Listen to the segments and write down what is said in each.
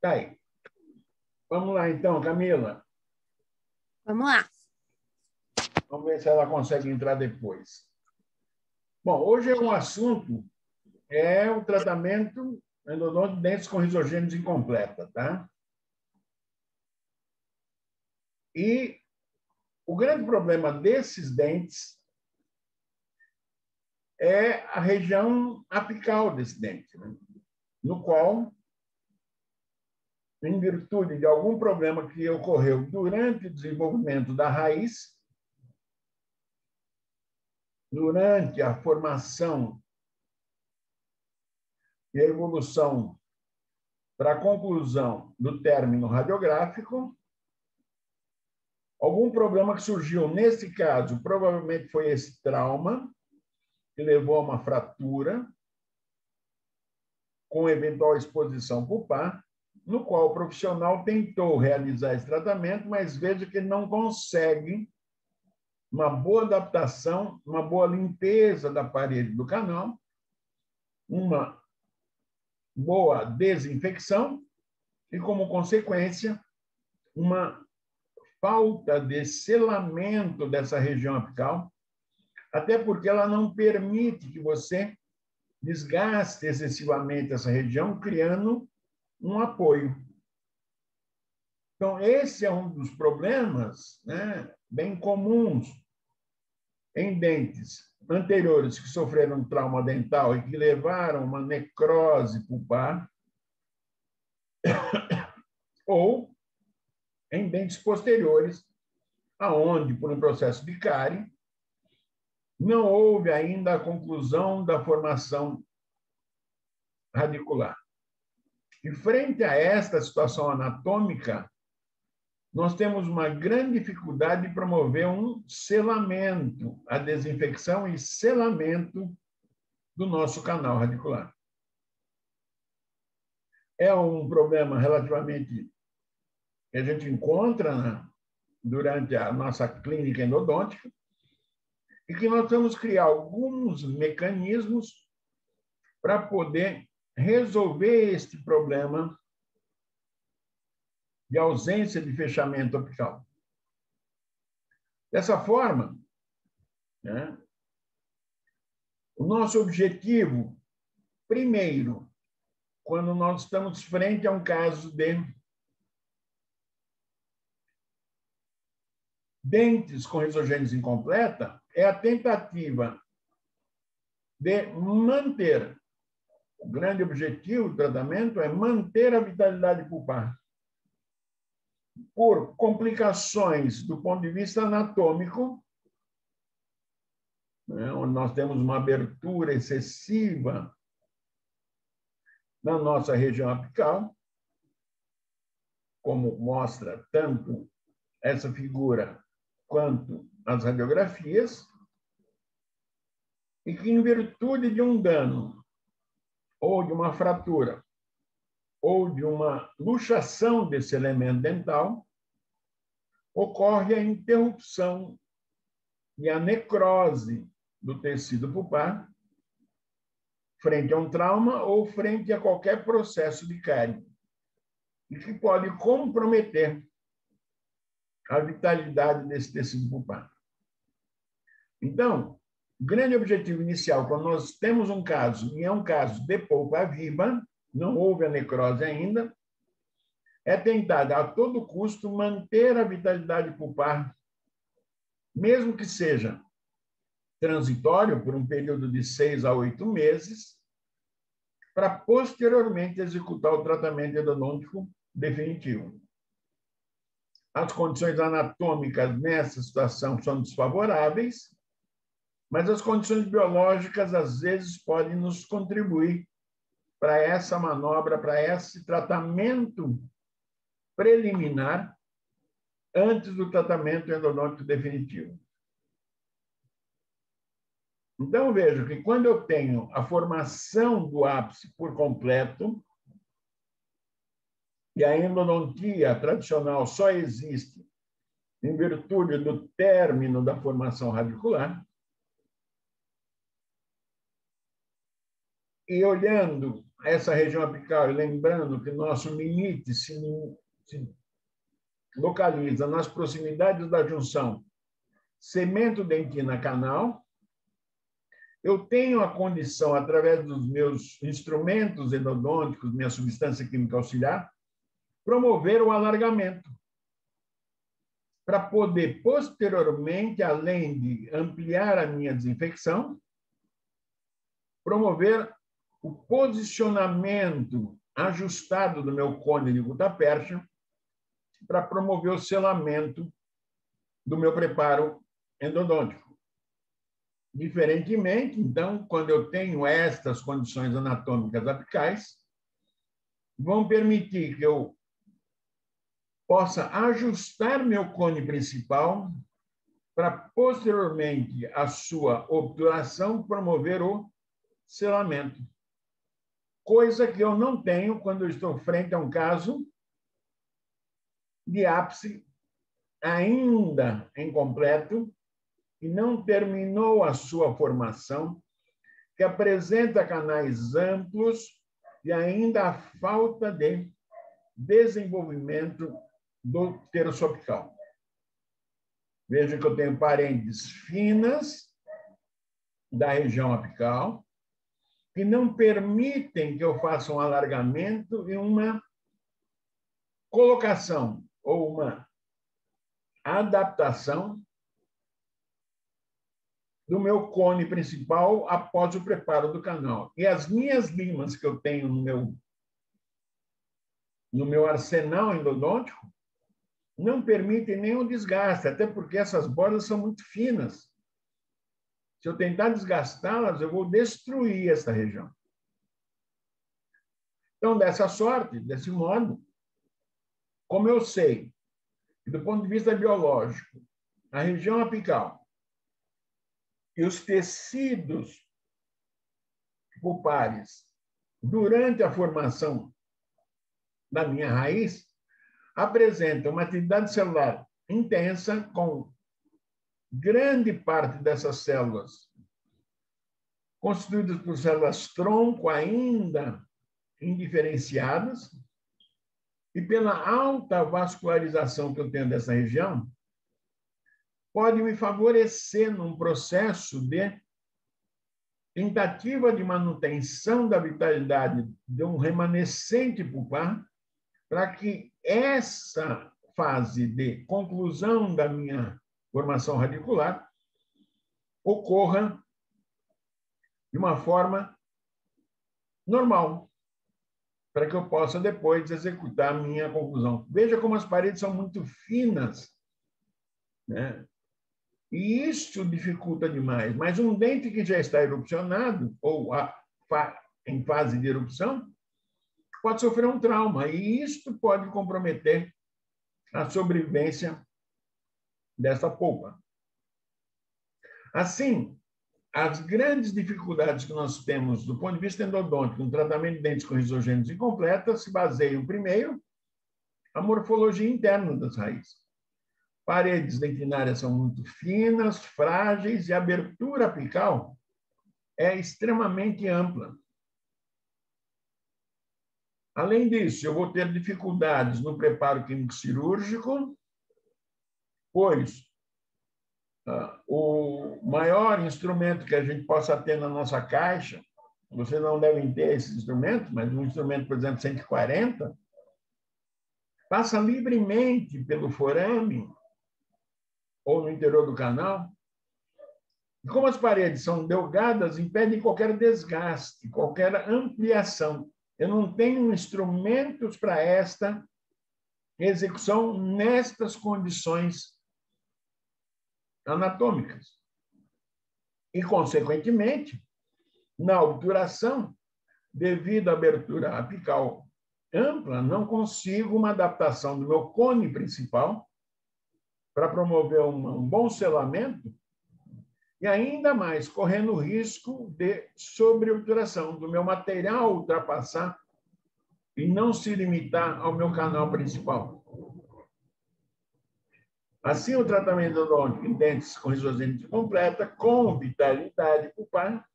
Tá aí. Vamos lá, então, Camila. Vamos lá. Vamos ver se ela consegue entrar depois. Bom, hoje o assunto é o tratamento endodôntico de dentes com risogênios incompleta, tá? E o grande problema desses dentes é a região apical desse dente, né? No qual, em virtude de algum problema que ocorreu durante o desenvolvimento da raiz, durante a formação e a evolução para a conclusão do término radiográfico, algum problema que surgiu nesse caso, provavelmente foi esse trauma, que levou a uma fratura, com eventual exposição pulpar, no qual o profissional tentou realizar esse tratamento, mas veja que ele não consegue uma boa adaptação, uma boa limpeza da parede do canal, uma boa desinfecção e, como consequência, uma falta de selamento dessa região apical, até porque ela não permite que você desgaste excessivamente essa região, criando um apoio. Então, esse é um dos problemas, né, bem comuns em dentes anteriores que sofreram trauma dental e que levaram uma necrose pulpar, ou em dentes posteriores, aonde, por um processo de cárie, não houve ainda a conclusão da formação radicular. E frente a esta situação anatômica, nós temos uma grande dificuldade de promover um selamento, a desinfecção e selamento do nosso canal radicular. É um problema relativamente que a gente encontra, né, durante a nossa clínica endodôntica, e que nós vamos criar alguns mecanismos para poder resolver este problema de ausência de fechamento apical. Dessa forma, né, o nosso objetivo, primeiro, quando nós estamos frente a um caso de dentes com risogênese incompleta, é a tentativa de manter, o grande objetivo do tratamento é manter a vitalidade pulpar. Por complicações do ponto de vista anatômico, né, onde nós temos uma abertura excessiva na nossa região apical, como mostra tanto essa figura quanto as radiografias, e que, em virtude de um dano, ou de uma fratura, ou de uma luxação desse elemento dental, ocorre a interrupção e a necrose do tecido pulpar frente a um trauma ou frente a qualquer processo de cárie, e que pode comprometer a vitalidade desse tecido pulpar. Então, o grande objetivo inicial, quando nós temos um caso, e é um caso de polpa viva, não houve a necrose ainda, é tentar, a todo custo, manter a vitalidade pulpar, mesmo que seja transitório, por um período de 6 a 8 meses, para posteriormente executar o tratamento endodôntico definitivo. As condições anatômicas nessa situação são desfavoráveis, mas as condições biológicas, às vezes, podem nos contribuir para essa manobra, para esse tratamento preliminar antes do tratamento endodôntico definitivo. Então, vejo que quando eu tenho a formação do ápice por completo, e a endodontia tradicional só existe em virtude do término da formação radicular, e olhando essa região apical, e lembrando que nosso limite se localiza nas proximidades da junção cemento-dentina-canal, eu tenho a condição, através dos meus instrumentos endodônticos, minha substância química auxiliar, promover o alargamento, para poder, posteriormente, além de ampliar a minha desinfecção, promover o posicionamento ajustado do meu cone de gutta-percha para promover o selamento do meu preparo endodôntico. Diferentemente, então, quando eu tenho estas condições anatômicas apicais, vão permitir que eu possa ajustar meu cone principal para, posteriormente, a sua obturação, promover o selamento. Coisa que eu não tenho quando eu estou frente a um caso de ápice ainda incompleto, que não terminou a sua formação, que apresenta canais amplos e ainda a falta de desenvolvimento do terço apical. Veja que eu tenho parentes finas da região apical, que não permitem que eu faça um alargamento e uma colocação ou uma adaptação do meu cone principal após o preparo do canal. E as minhas limas que eu tenho no meu arsenal endodôntico não permitem nenhum desgaste, até porque essas bordas são muito finas. Se eu tentar desgastá-las, eu vou destruir essa região. Então, dessa sorte, desse modo, como eu sei que, do ponto de vista biológico, a região apical e os tecidos pulpares, durante a formação da minha raiz, apresentam uma atividade celular intensa, com grande parte dessas células constituídas por células tronco ainda indiferenciadas, e pela alta vascularização que eu tenho dessa região, pode me favorecer num processo de tentativa de manutenção da vitalidade de um remanescente pulpar, para que essa fase de conclusão da minha formação radicular ocorra de uma forma normal, para que eu possa depois executar a minha conclusão. Veja como as paredes são muito finas, né? E isso dificulta demais. Mas um dente que já está erupcionado, ou em fase de erupção, pode sofrer um trauma, e isto pode comprometer a sobrevivência dessa polpa. Assim, as grandes dificuldades que nós temos do ponto de vista endodôntico no tratamento de dentes com risogênios incompletas se baseiam, primeiro, a morfologia interna das raízes. Paredes dentinárias são muito finas, frágeis, e a abertura apical é extremamente ampla. Além disso, eu vou ter dificuldades no preparo químico cirúrgico, pois o maior instrumento que a gente possa ter na nossa caixa, vocês não devem ter esse instrumento, mas um instrumento, por exemplo, 140, passa livremente pelo forame ou no interior do canal. E como as paredes são delgadas, impedem qualquer desgaste, qualquer ampliação. Eu não tenho instrumentos para esta execução nestas condições anatômicas. E, consequentemente, na obturação, devido à abertura apical ampla, não consigo uma adaptação do meu cone principal para promover um bom selamento, e ainda mais correndo o risco de sobreobturação do meu material ultrapassar e não se limitar ao meu canal principal. Assim, o tratamento endodôntico em dentes com risogênese completa, com vitalidade pulpar,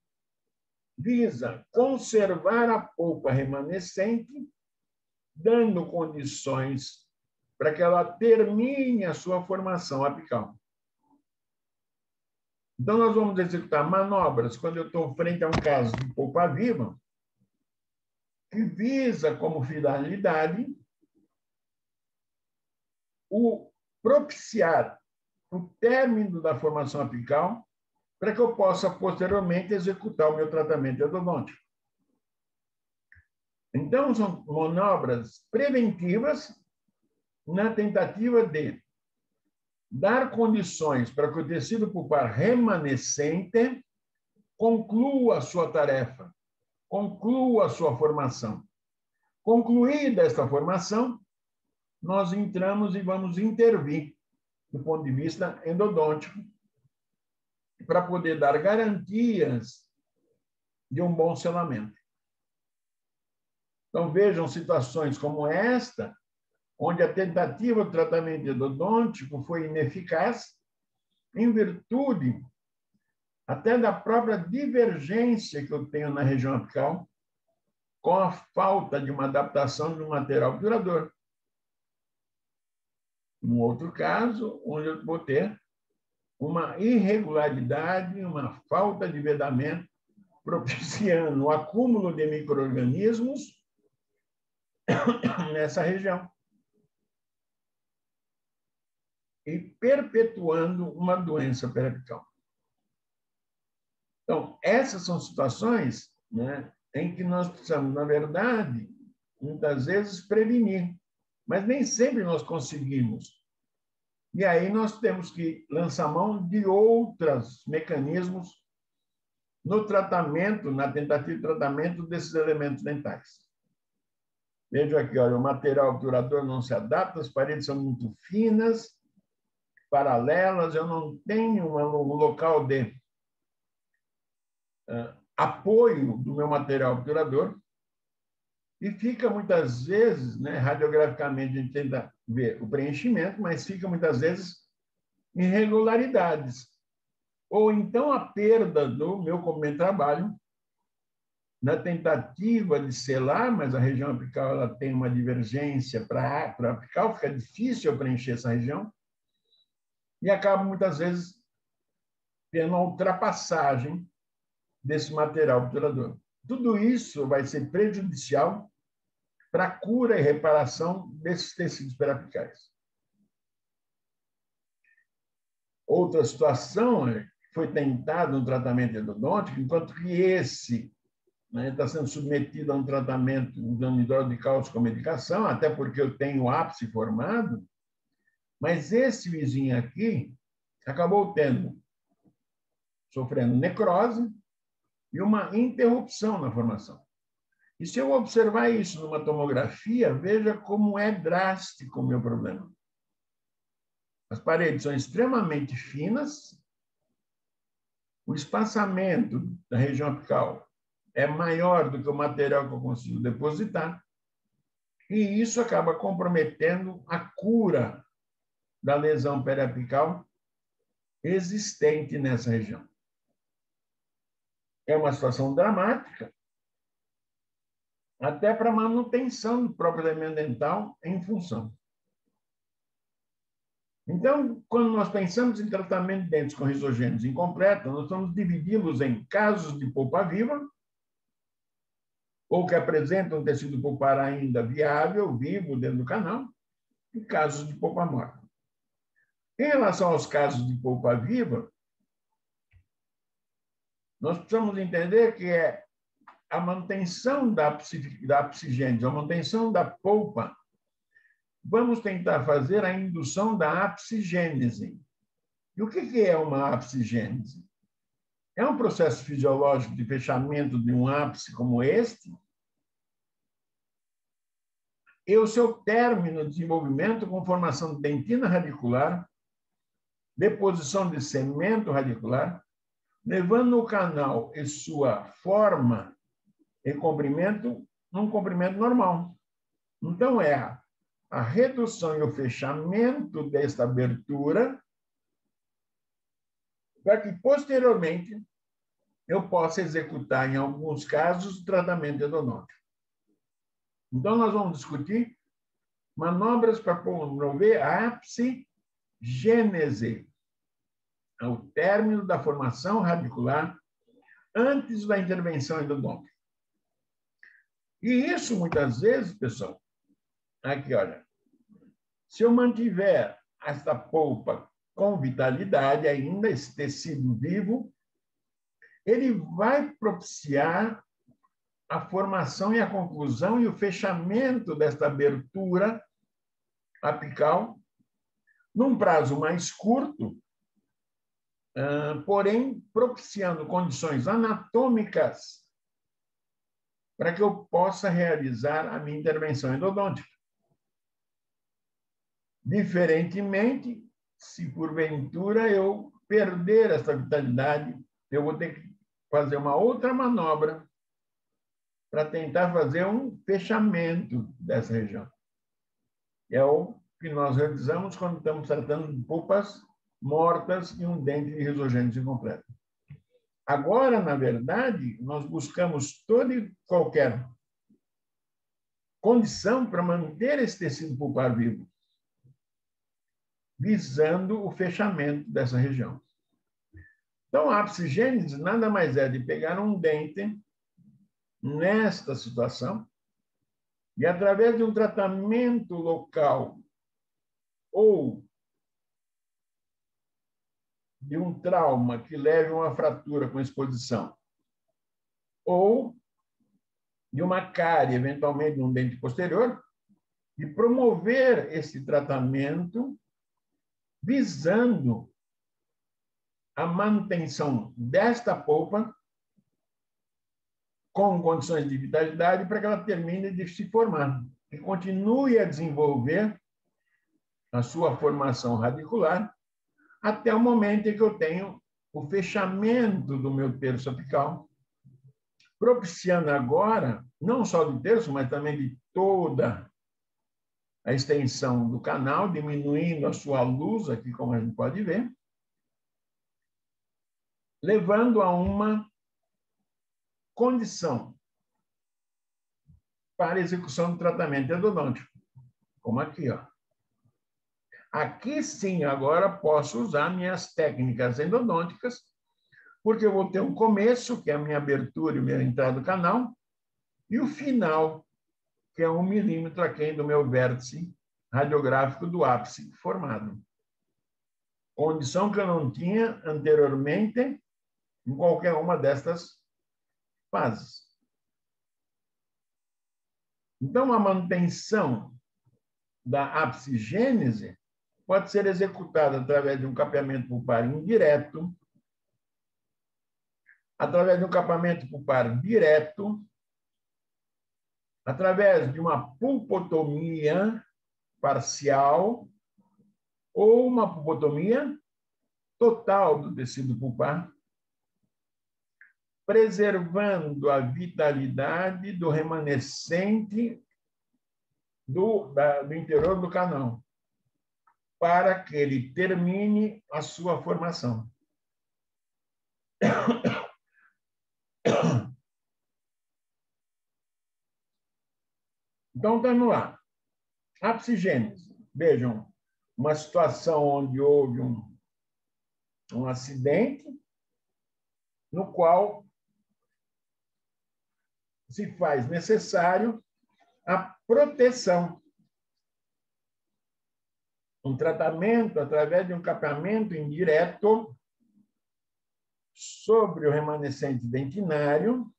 visa conservar a polpa remanescente, dando condições para que ela termine a sua formação apical. Então, nós vamos executar manobras quando eu estou frente a um caso de polpa viva, que visa como finalidade o propiciar o término da formação apical para que eu possa, posteriormente, executar o meu tratamento endodôntico. Então, são manobras preventivas na tentativa de dar condições para que o tecido pulpar remanescente conclua a sua tarefa, conclua a sua formação. Concluída esta formação, nós entramos e vamos intervir do ponto de vista endodôntico para poder dar garantias de um bom selamento. Então, vejam situações como esta, onde a tentativa do tratamento endodôntico foi ineficaz, em virtude até da própria divergência que eu tenho na região apical, com a falta de uma adaptação de um material obturador. Um outro caso, onde eu vou ter uma irregularidade, uma falta de vedamento, propiciando o acúmulo de micro-organismos nessa região e perpetuando uma doença periapical. Então, essas são situações, né, em que nós precisamos, na verdade, muitas vezes prevenir, mas nem sempre nós conseguimos. E aí nós temos que lançar mão de outros mecanismos no tratamento, na tentativa de tratamento desses elementos dentais. Veja aqui, olha, o material obturador não se adapta, as paredes são muito finas, paralelas, eu não tenho um local de apoio do meu material obturador, e fica muitas vezes, né, radiograficamente a gente tenta ver o preenchimento, mas fica muitas vezes irregularidades. Ou então a perda do meu comprimento de trabalho na tentativa de selar, mas a região apical ela tem uma divergência para a apical, fica difícil eu preencher essa região, e acaba muitas vezes tendo uma ultrapassagem desse material obturador. Tudo isso vai ser prejudicial para a cura e reparação desses tecidos periapicais. Outra situação foi tentado um tratamento endodôntico, enquanto que esse, né, está sendo submetido a um tratamento usando hidrólise de cálcio com medicação, até porque eu tenho o ápice formado, mas esse vizinho aqui acabou sofrendo necrose e uma interrupção na formação. E se eu observar isso numa tomografia, veja como é drástico o meu problema. As paredes são extremamente finas, o espaçamento da região apical é maior do que o material que eu consigo depositar, e isso acaba comprometendo a cura da lesão periapical existente nessa região. É uma situação dramática, até para a manutenção do próprio elemento dental em função. Então, quando nós pensamos em tratamento de dentes com risogênios incompletos, nós vamos dividi-los em casos de polpa viva, ou que apresentam um tecido pulpar ainda viável, vivo, dentro do canal, e casos de polpa morta. Em relação aos casos de polpa viva, nós precisamos entender que é a manutenção da apsigênese, a manutenção da polpa. Vamos tentar fazer a indução da apsigênese. E o que é uma apsigênese? É um processo fisiológico de fechamento de um ápice como este, e o seu término de desenvolvimento com formação de dentina radicular, deposição de cemento radicular, levando o canal e sua forma e comprimento num comprimento normal. Então, é a redução e o fechamento desta abertura para que, posteriormente, eu possa executar, em alguns casos, o tratamento endodôntico. Então, nós vamos discutir manobras para promover a apsigênese, ao término da formação radicular, antes da intervenção endodôntica. E isso, muitas vezes, pessoal, aqui, olha, se eu mantiver esta polpa com vitalidade ainda, esse tecido vivo, ele vai propiciar a formação e a conclusão e o fechamento desta abertura apical num prazo mais curto, porém propiciando condições anatômicas para que eu possa realizar a minha intervenção endodôntica. Diferentemente, se porventura eu perder essa vitalidade, eu vou ter que fazer uma outra manobra para tentar fazer um fechamento dessa região. É o que nós realizamos quando estamos tratando de polpas mortas e um dente de risogênese incompleto. Agora, na verdade, nós buscamos toda e qualquer condição para manter esse tecido pulpar vivo, visando o fechamento dessa região. Então, a apsigênese nada mais é de pegar um dente nesta situação e, através de um tratamento local ou de um trauma que leve a uma fratura com exposição, ou de uma cárie, eventualmente, num dente posterior, e promover esse tratamento visando a manutenção desta polpa com condições de vitalidade para que ela termine de se formar e continue a desenvolver a sua formação radicular até o momento em que eu tenho o fechamento do meu terço apical, propiciando agora, não só do terço, mas também de toda a extensão do canal, diminuindo a sua luz, aqui como a gente pode ver, levando a uma condição para a execução do tratamento endodôntico, como aqui, ó. Aqui sim, agora posso usar minhas técnicas endodônticas, porque eu vou ter um começo, que é a minha abertura e a minha entrada do canal, e o final, que é 1 milímetro aquém do meu vértice radiográfico do ápice formado. Condição que eu não tinha anteriormente em qualquer uma destas fases. Então, a manutenção da apsigênese pode ser executada através de um capeamento pulpar indireto, através de um capeamento pulpar direto, através de uma pulpotomia parcial ou uma pulpotomia total do tecido pulpar, preservando a vitalidade do remanescente do interior do canal, para que ele termine a sua formação. Então, vamos lá. Apsigênese. Vejam, uma situação onde houve um acidente, no qual se faz necessário a proteção. Um tratamento através de um capeamento indireto sobre o remanescente dentinário,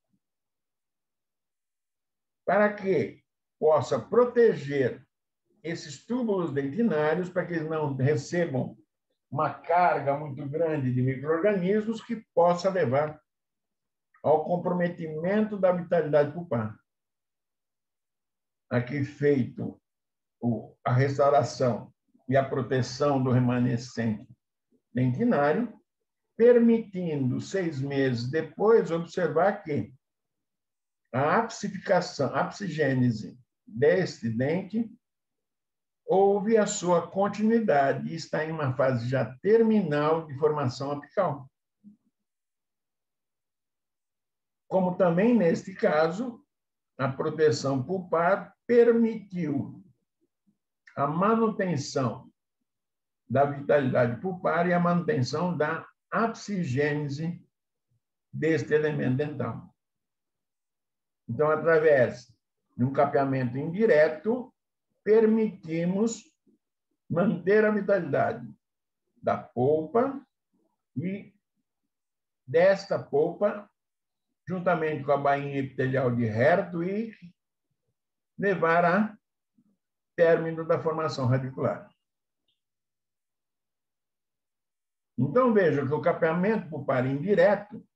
para que possa proteger esses túbulos dentinários, para que eles não recebam uma carga muito grande de micro-organismos que possa levar ao comprometimento da vitalidade pulpar. Aqui feito a restauração e a proteção do remanescente dentinário, permitindo 6 meses depois observar que a apsificação, a apsigênese deste dente houve a sua continuidade e está em uma fase já terminal de formação apical. como também, neste caso, a proteção pulpar permitiu a manutenção da vitalidade pulpar e a manutenção da apsigênese deste elemento dental. Então, através de um capeamento indireto, permitimos manter a vitalidade da polpa e desta polpa, juntamente com a bainha epitelial de Hertwig, levar a término da formação radicular. Então, veja que o capeamento pulpar indireto,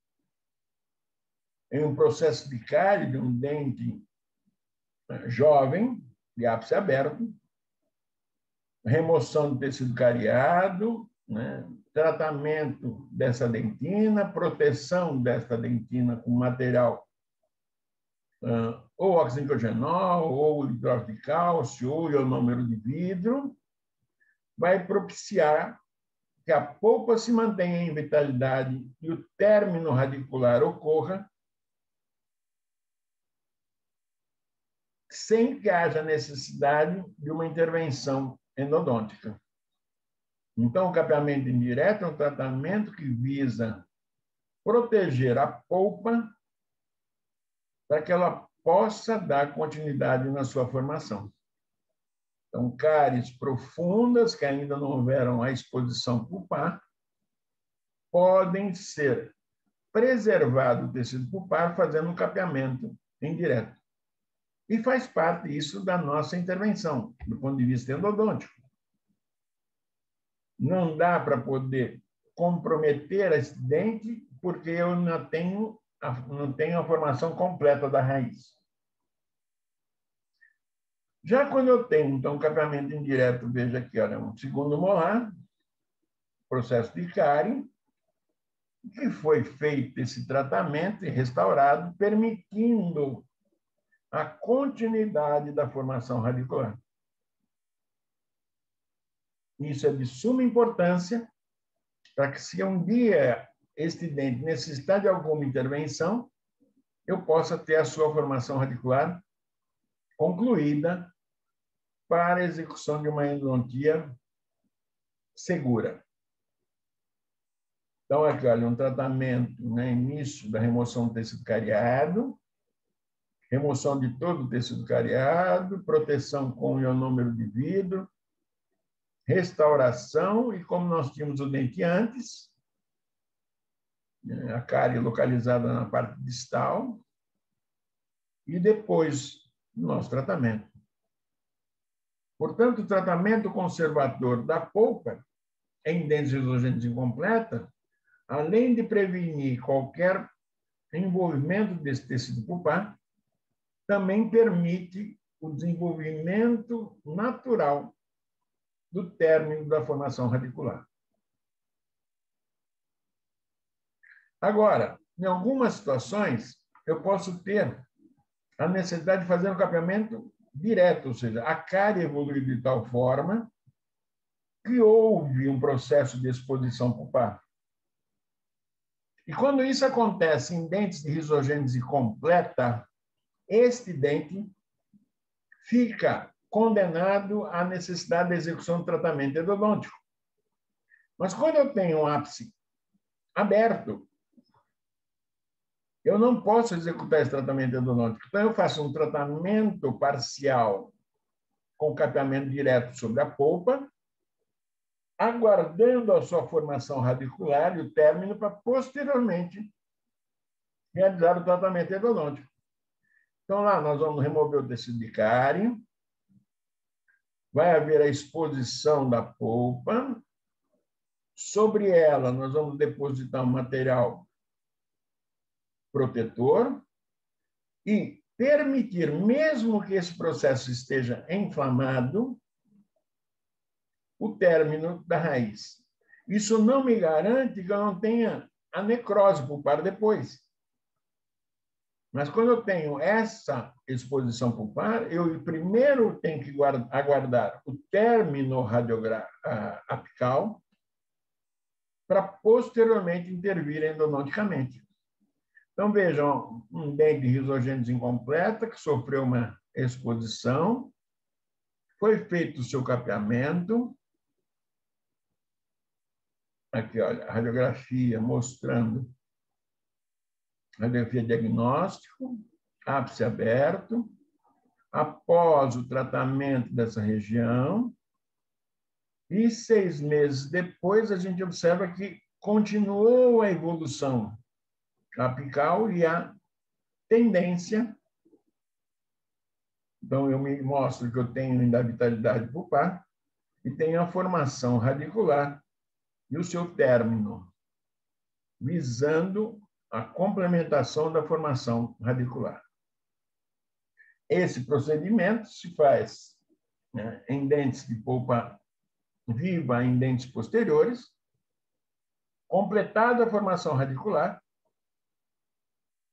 em um processo de cárie de um dente jovem, de ápice aberto, remoção do tecido cariado, né? Tratamento dessa dentina, proteção desta dentina com material ou oxigenogenol, ou hidróxido de cálcio, ou ionômero de vidro, vai propiciar que a polpa se mantenha em vitalidade e o término radicular ocorra sem que haja necessidade de uma intervenção endodôntica. Então, o capeamento indireto é um tratamento que visa proteger a polpa para que ela possa dar continuidade na sua formação. Então, cáries profundas, que ainda não houveram a exposição pulpar, podem ser preservado o tecido pulpar fazendo um capeamento indireto. E faz parte isso da nossa intervenção, do ponto de vista endodôntico. Não dá para poder comprometer esse dente porque eu não tenho a formação completa da raiz. Já quando eu tenho, então, um capeamento indireto, veja aqui, olha, um segundo molar, processo de cárie, que foi feito esse tratamento e restaurado, permitindo a continuidade da formação radicular. Isso é de suma importância para que, se um dia este dente necessitar de alguma intervenção, eu possa ter a sua formação radicular concluída para a execução de uma endodontia segura. Então, aqui, olha, um tratamento, né, início da remoção do tecido cariado, remoção de todo o tecido cariado, proteção com ionômero de vidro, restauração, e como nós tínhamos o dente antes, a cárie localizada na parte distal, e depois do nosso tratamento. Portanto, o tratamento conservador da polpa em dentes risogênicos incompleta, além de prevenir qualquer envolvimento desse tecido pulpar, também permite o desenvolvimento natural do término da formação radicular. Agora, em algumas situações, eu posso ter a necessidade de fazer um capeamento direto, ou seja, a cárie evoluiu de tal forma que houve um processo de exposição pulpar. E quando isso acontece em dentes de risogênese completa, este dente fica condenado à necessidade da execução do tratamento endodôntico. Mas quando eu tenho um ápice aberto, eu não posso executar esse tratamento endodôntico. Então, eu faço um tratamento parcial com capeamento direto sobre a polpa, aguardando a sua formação radicular e o término para, posteriormente, realizar o tratamento endodôntico. Então, lá nós vamos remover o tecido de cárie, vai haver a exposição da polpa, sobre ela nós vamos depositar um material protetor e permitir, mesmo que esse processo esteja inflamado, o término da raiz. Isso não me garante que eu não tenha a necrose pulpar depois. Mas quando eu tenho essa exposição pulpar, eu primeiro tenho que aguardar o término apical para posteriormente intervir endodonticamente. Então, vejam, um dente risogênese incompleta que sofreu uma exposição, foi feito o seu capeamento. Aqui, olha, a radiografia mostrando radiografia diagnóstico, ápice aberto, após o tratamento dessa região, e 6 meses depois a gente observa que continuou a evolução apical e a tendência. Então, eu me mostro que eu tenho ainda a vitalidade pulpar e tenho a formação radicular e o seu término, visando a complementação da formação radicular. Esse procedimento se faz, né, em dentes de polpa viva, em dentes posteriores, completada a formação radicular,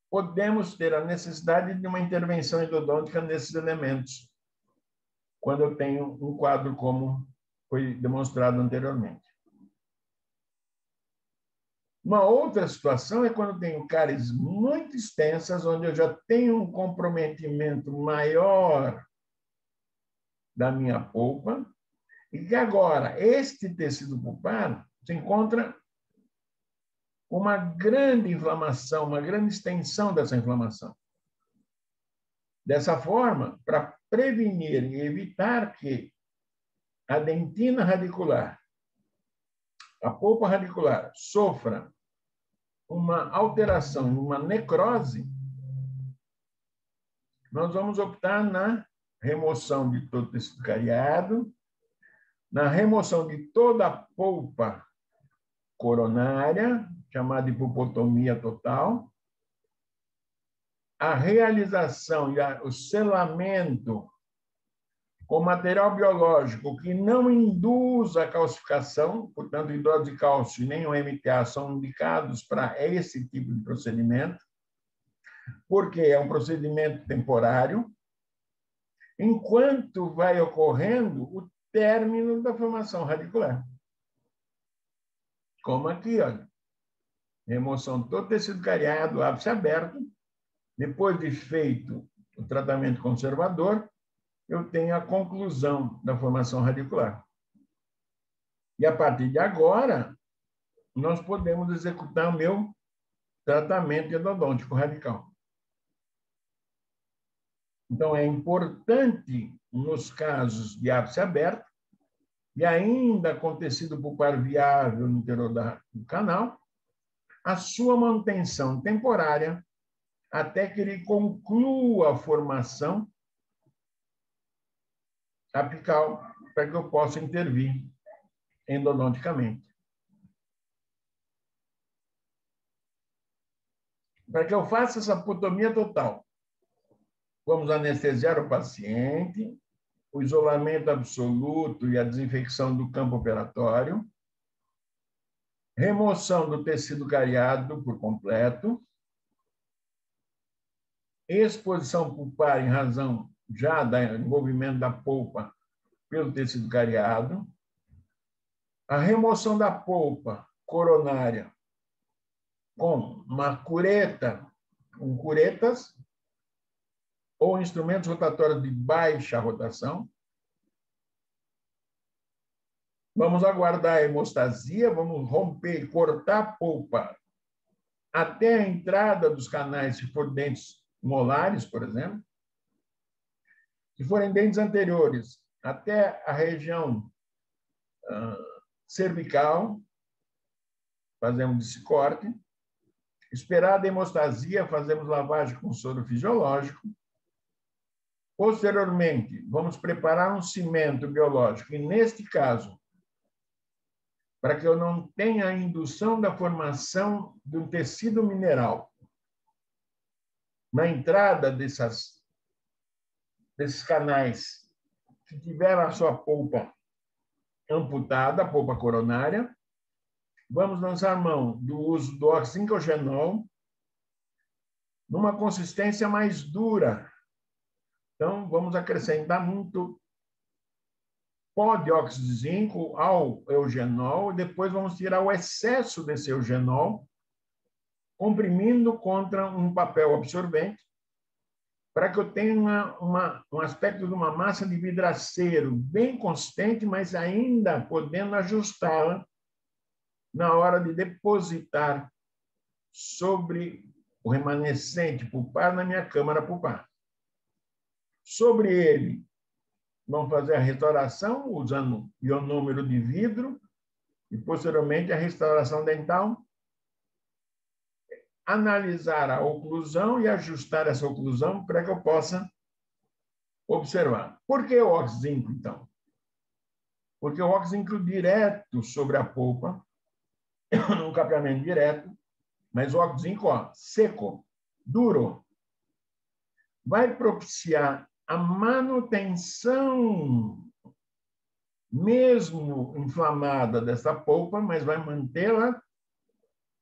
podemos ter a necessidade de uma intervenção endodôntica nesses elementos, quando eu tenho um quadro como foi demonstrado anteriormente. Uma outra situação é quando eu tenho cáries muito extensas, onde eu já tenho um comprometimento maior da minha polpa, e que agora este tecido pulpar se encontra uma grande inflamação, uma grande extensão dessa inflamação. Dessa forma, para prevenir e evitar que a dentina radicular, a polpa radicular, sofra uma alteração, uma necrose, nós vamos optar na remoção de todo o tecido cariado, na remoção de toda a polpa coronária, chamada de pulpotomia total, a realização e o selamento com material biológico que não induz a calcificação, portanto, hidróxido de cálcio e nem o MTA são indicados para esse tipo de procedimento, porque é um procedimento temporário, enquanto vai ocorrendo o término da formação radicular. Como aqui, olha. Remoção de todo tecido cariado, ápice aberto. Depois de feito o tratamento conservador, eu tenho a conclusão da formação radicular. E a partir de agora, nós podemos executar o meu tratamento endodôntico radical. Então, é importante, nos casos de ápice aberto, e ainda com tecido pulpar viável no interior do canal, a sua manutenção temporária até que ele conclua a formação apical para que eu possa intervir endodonticamente. Para que eu faça essa pulpotomia total, vamos anestesiar o paciente, o isolamento absoluto e a desinfecção do campo operatório, remoção do tecido cariado por completo, exposição pulpar em razão já do envolvimento da polpa pelo tecido cariado, a remoção da polpa coronária com uma cureta, com curetas ou instrumentos rotatórios de baixa rotação. Vamos aguardar a hemostasia, vamos romper, cortar a polpa até a entrada dos canais, se for dentes molares, por exemplo. Se forem dentes anteriores, até a região cervical, fazemos esse corte. Esperada a hemostasia, fazemos lavagem com soro fisiológico. Posteriormente, vamos preparar um cimento biológico, e neste caso, para que eu não tenha a indução da formação de um tecido mineral na entrada desses canais que tiveram a sua polpa amputada, a polpa coronária, vamos lançar mão do uso do oxincogenol numa consistência mais dura. Então, vamos acrescentar muito pó de óxido de zinco ao eugenol, e depois vamos tirar o excesso desse eugenol comprimindo contra um papel absorvente, para que eu tenha um aspecto de uma massa de vidraceiro bem consistente, mas ainda podendo ajustá-la na hora de depositar sobre o remanescente pulpar na minha câmara pulpar. Sobre ele, vamos fazer a restauração usando ionômero de vidro e, posteriormente, a restauração dental, analisar a oclusão e ajustar essa oclusão para que eu possa observar. Por que o óxido de zinco, então? Porque o óxido de zinco direto sobre a polpa, um capeamento direto, mas o óxido de zinco, seco, duro, vai propiciar a manutenção, mesmo inflamada, dessa polpa, mas vai mantê-la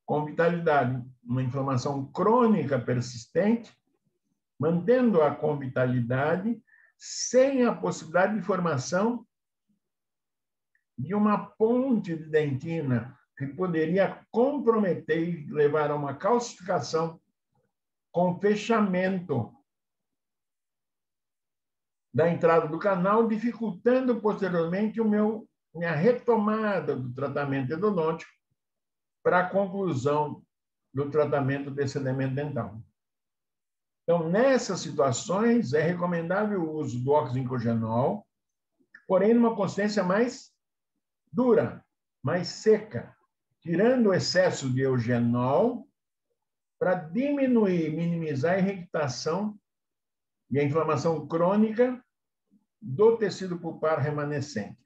com vitalidade. Uma inflamação crônica persistente, mantendo-a com vitalidade, sem a possibilidade de formação de uma ponte de dentina que poderia comprometer e levar a uma calcificação com fechamento da entrada do canal, dificultando posteriormente minha retomada do tratamento endodôntico para a conclusão do tratamento desse elemento dental. Então, nessas situações, é recomendável o uso do oxigenol, porém numa consistência mais dura, mais seca, tirando o excesso de eugenol para diminuir, minimizar a irritação e a inflamação crônica do tecido pulpar remanescente.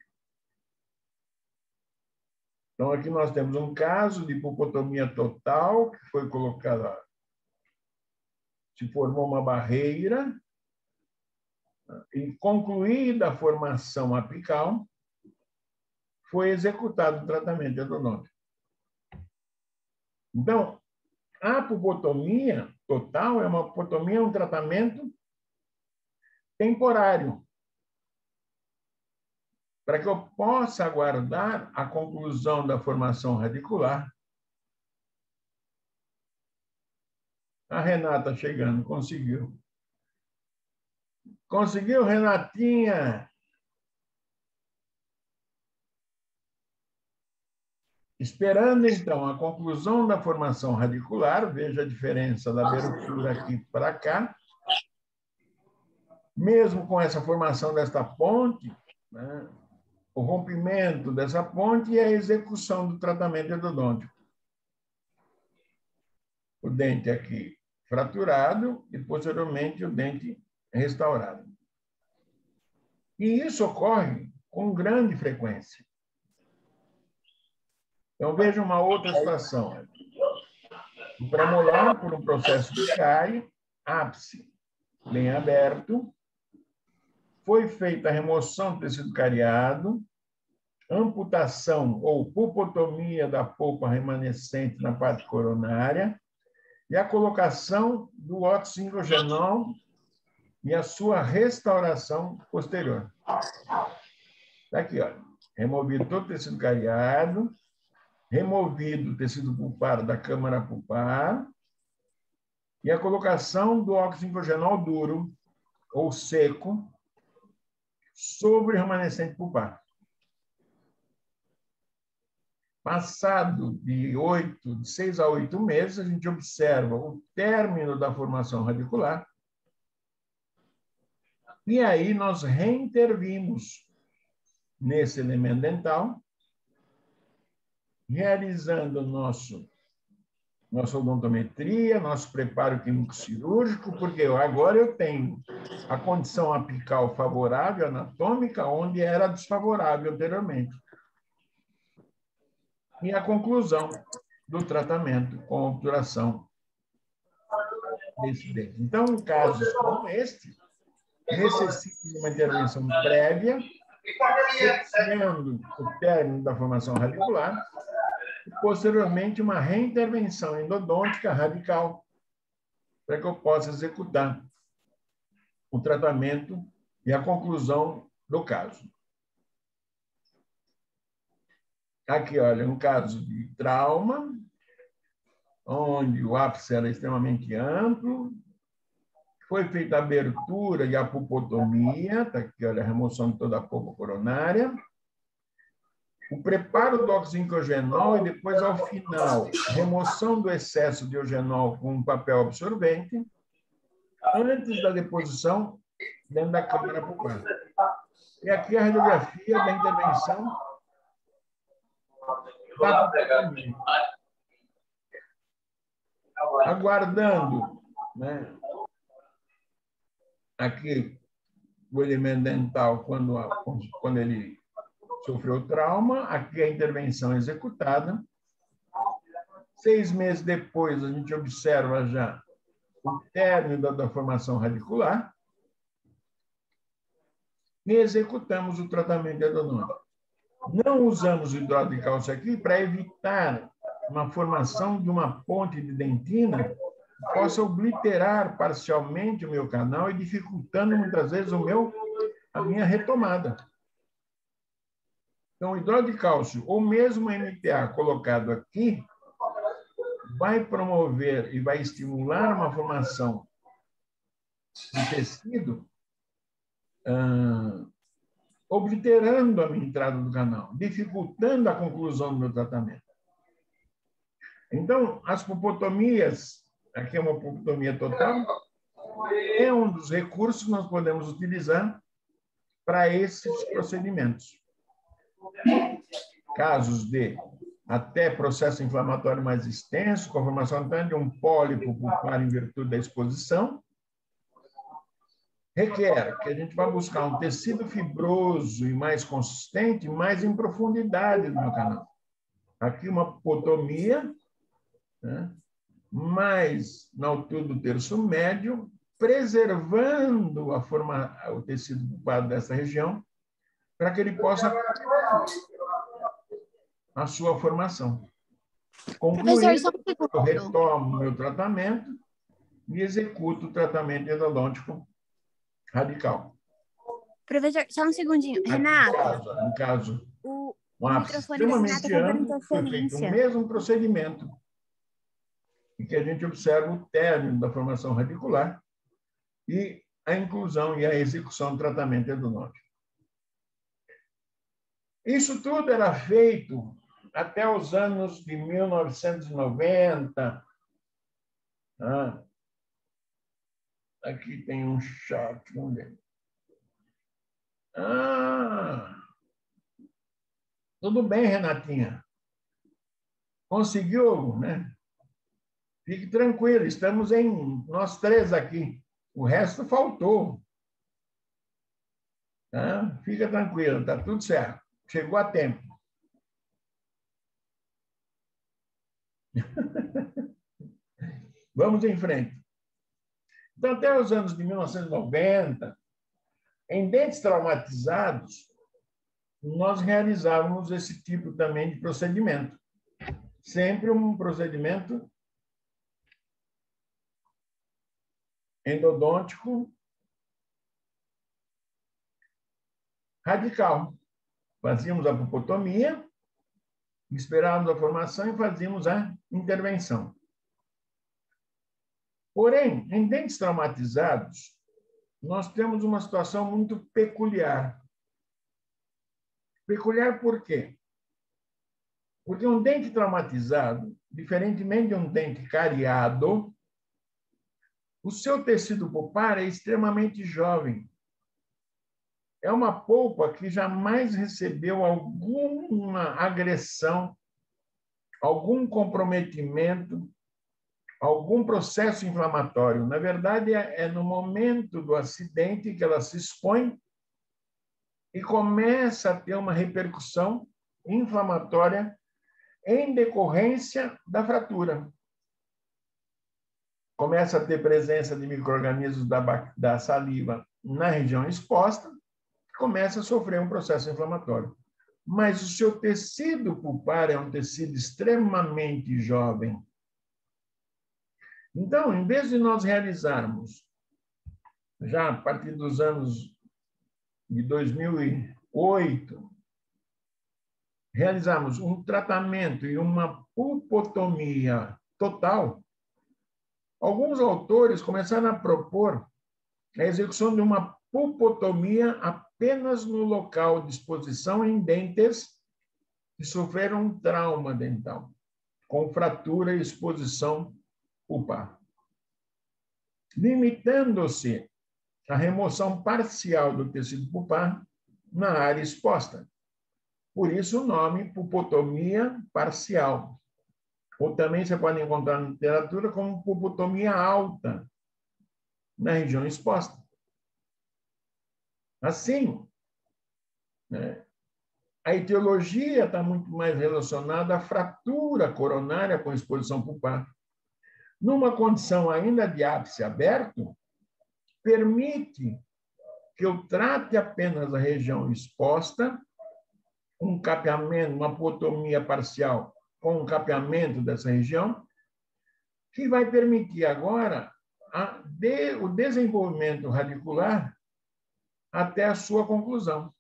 Então, aqui nós temos um caso de pulpotomia total, que foi colocada, se formou uma barreira, e concluída a formação apical, foi executado o tratamento endodôntico. Então, a pulpotomia total é um tratamento temporário, para que eu possa aguardar a conclusão da formação radicular. A Renata chegando, conseguiu. Conseguiu, Renatinha? Esperando, então, a conclusão da formação radicular, veja a diferença da abertura aqui para cá. Mesmo com essa formação desta ponte, né, o rompimento dessa ponte e a execução do tratamento endodôntico. O dente aqui fraturado e, posteriormente, o dente restaurado. E isso ocorre com grande frequência. Então, veja uma outra situação. O premolar, por um processo de cárie, ápice bem aberto, foi feita a remoção do tecido cariado, amputação ou pulpotomia da polpa remanescente na parte coronária e a colocação do oxigenol e a sua restauração posterior. Está aqui, olha. Removido todo o tecido cariado, removido o tecido pulpar da câmara pulpar e a colocação do oxigenol duro ou seco sobre o remanescente pulpar. Passado de 6 a 8 meses, a gente observa o término da formação radicular e aí nós reintervimos nesse elemento dental, realizando nossa odontometria, nosso preparo químico cirúrgico, porque agora eu tenho a condição apical favorável, anatômica, onde era desfavorável anteriormente. E a conclusão do tratamento com obturação desse dente. Então, em casos como este, necessita de uma intervenção prévia, propiciando o término da formação radicular, e, posteriormente, uma reintervenção endodôntica radical, para que eu possa executar o tratamento e a conclusão do caso. Aqui, olha, um caso de trauma, onde o ápice era extremamente amplo. Foi feita a abertura e a pulpotomia, tá aqui, olha, a remoção de toda a polpa coronária. O preparo do oxicodinol e depois, ao final, remoção do excesso de eugenol com um papel absorvente, antes da deposição dentro da câmara pulpar. E aqui a radiografia da intervenção da pulpotomia. Aguardando, né, aqui o elemento dental quando ele sofreu trauma, aqui a intervenção executada. 6 meses depois, a gente observa já o término da formação radicular e executamos o tratamento endodôntico. Não usamos o hidróxido de cálcio aqui para evitar uma formação de uma ponte de dentina que possa obliterar parcialmente o meu canal e dificultando muitas vezes a minha retomada. Então, o hidróxido de cálcio, ou mesmo MTA colocado aqui, vai promover e vai estimular uma formação de tecido, obliterando a minha entrada do canal, dificultando a conclusão do meu tratamento. Então, as pulpotomias, aqui é uma pulpotomia total, é um dos recursos que nós podemos utilizar para esses procedimentos. Casos de até processo inflamatório mais extenso, com a formação de um pólipo pulpar em virtude da exposição, requer que a gente vá buscar um tecido fibroso e mais consistente, mais em profundidade no meu canal. Aqui uma pulpotomia, né, mais na altura do terço médio, preservando o tecido pulpado dessa região, para que ele possa a sua formação. Concluído, eu retomo o meu tratamento e executo o tratamento endodôntico radical. Professor, só um segundinho. Renato. No caso, o ápice extremamente amplo, foi feito o mesmo procedimento em que a gente observa o término da formação radicular e a inclusão e a execução do tratamento endodôntico. Isso tudo era feito até os anos de 1990. Aqui tem um chat, vamos ver. Tudo bem, Renatinha. Conseguiu, né? Fique tranquilo, estamos em nós 3 aqui. O resto faltou. Fica tranquilo, está tudo certo. Chegou a tempo. Vamos em frente. Então, até os anos de 1990, em dentes traumatizados, nós realizávamos esse tipo também de procedimento. Sempre um procedimento endodôntico radical. Fazíamos a pulpotomia, esperávamos a formação e fazíamos a intervenção. Porém, em dentes traumatizados, nós temos uma situação muito peculiar. Peculiar por quê? Porque um dente traumatizado, diferentemente de um dente cariado, o seu tecido pulpar é extremamente jovem. É uma polpa que jamais recebeu alguma agressão, algum comprometimento, algum processo inflamatório. Na verdade, é no momento do acidente que ela se expõe e começa a ter uma repercussão inflamatória em decorrência da fratura. Começa a ter presença de micro-organismos da saliva na região exposta, começa a sofrer um processo inflamatório. Mas o seu tecido pulpar é um tecido extremamente jovem. Então, em vez de nós realizarmos, já a partir dos anos de 2008, realizarmos um tratamento e uma pulpotomia total, alguns autores começaram a propor a execução de uma pulpotomia apenas no local de exposição em dentes que sofreram um trauma dental, com fratura e exposição pulpar, limitando-se à remoção parcial do tecido pulpar na área exposta. Por isso o nome pulpotomia parcial. Ou também você pode encontrar na literatura como pulpotomia alta, na região exposta. Assim, né, a etiologia está muito mais relacionada à fratura coronária com exposição pulpar. Numa condição ainda de ápice aberto, permite que eu trate apenas a região exposta, um capeamento, uma pulpotomia parcial com um capeamento dessa região, que vai permitir agora o desenvolvimento radicular até a sua conclusão.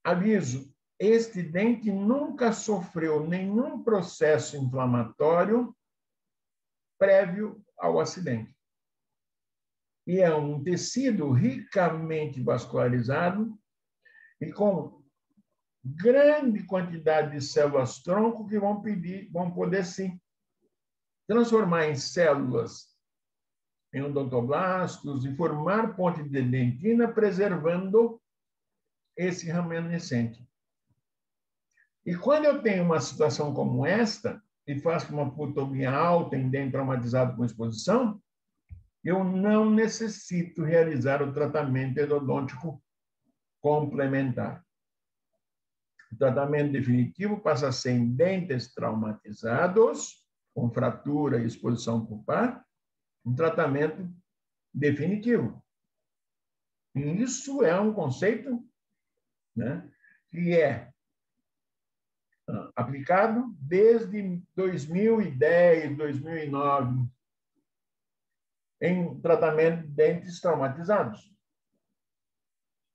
Aviso, este dente nunca sofreu nenhum processo inflamatório prévio ao acidente. E é um tecido ricamente vascularizado e com grande quantidade de células-tronco que vão poder, sim, transformar em células em odontoblastos e formar ponte de dentina, preservando esse remanescente. E quando eu tenho uma situação como esta, e faço uma pulpotomia alta em dente traumatizado com exposição, eu não necessito realizar o tratamento endodôntico complementar. O tratamento definitivo passa a ser em dentes traumatizados, com fratura e exposição pulpar, um tratamento definitivo. E isso é um conceito, né, que é aplicado desde 2010, 2009, em tratamento de dentes traumatizados.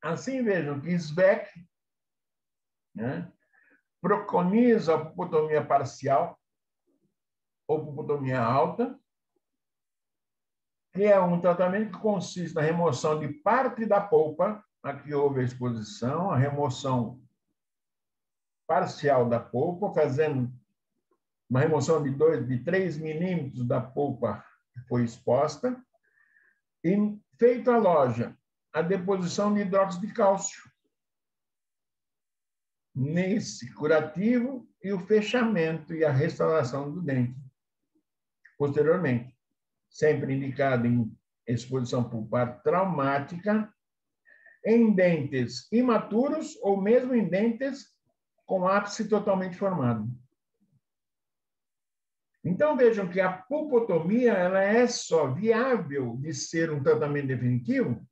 Assim, vejam que Sveck, né, preconiza a pulpotomia parcial ou pulpotomia alta, que é um tratamento que consiste na remoção de parte da polpa, aqui houve a exposição, a remoção parcial da polpa, fazendo uma remoção de 3 milímetros da polpa que foi exposta, e feito a loja, a deposição de hidróxido de cálcio nesse curativo e o fechamento e a restauração do dente posteriormente, sempre indicado em exposição pulpar traumática, em dentes imaturos ou mesmo em dentes com ápice totalmente formado. Então, vejam que a pulpotomia ela é só viável de ser um tratamento definitivo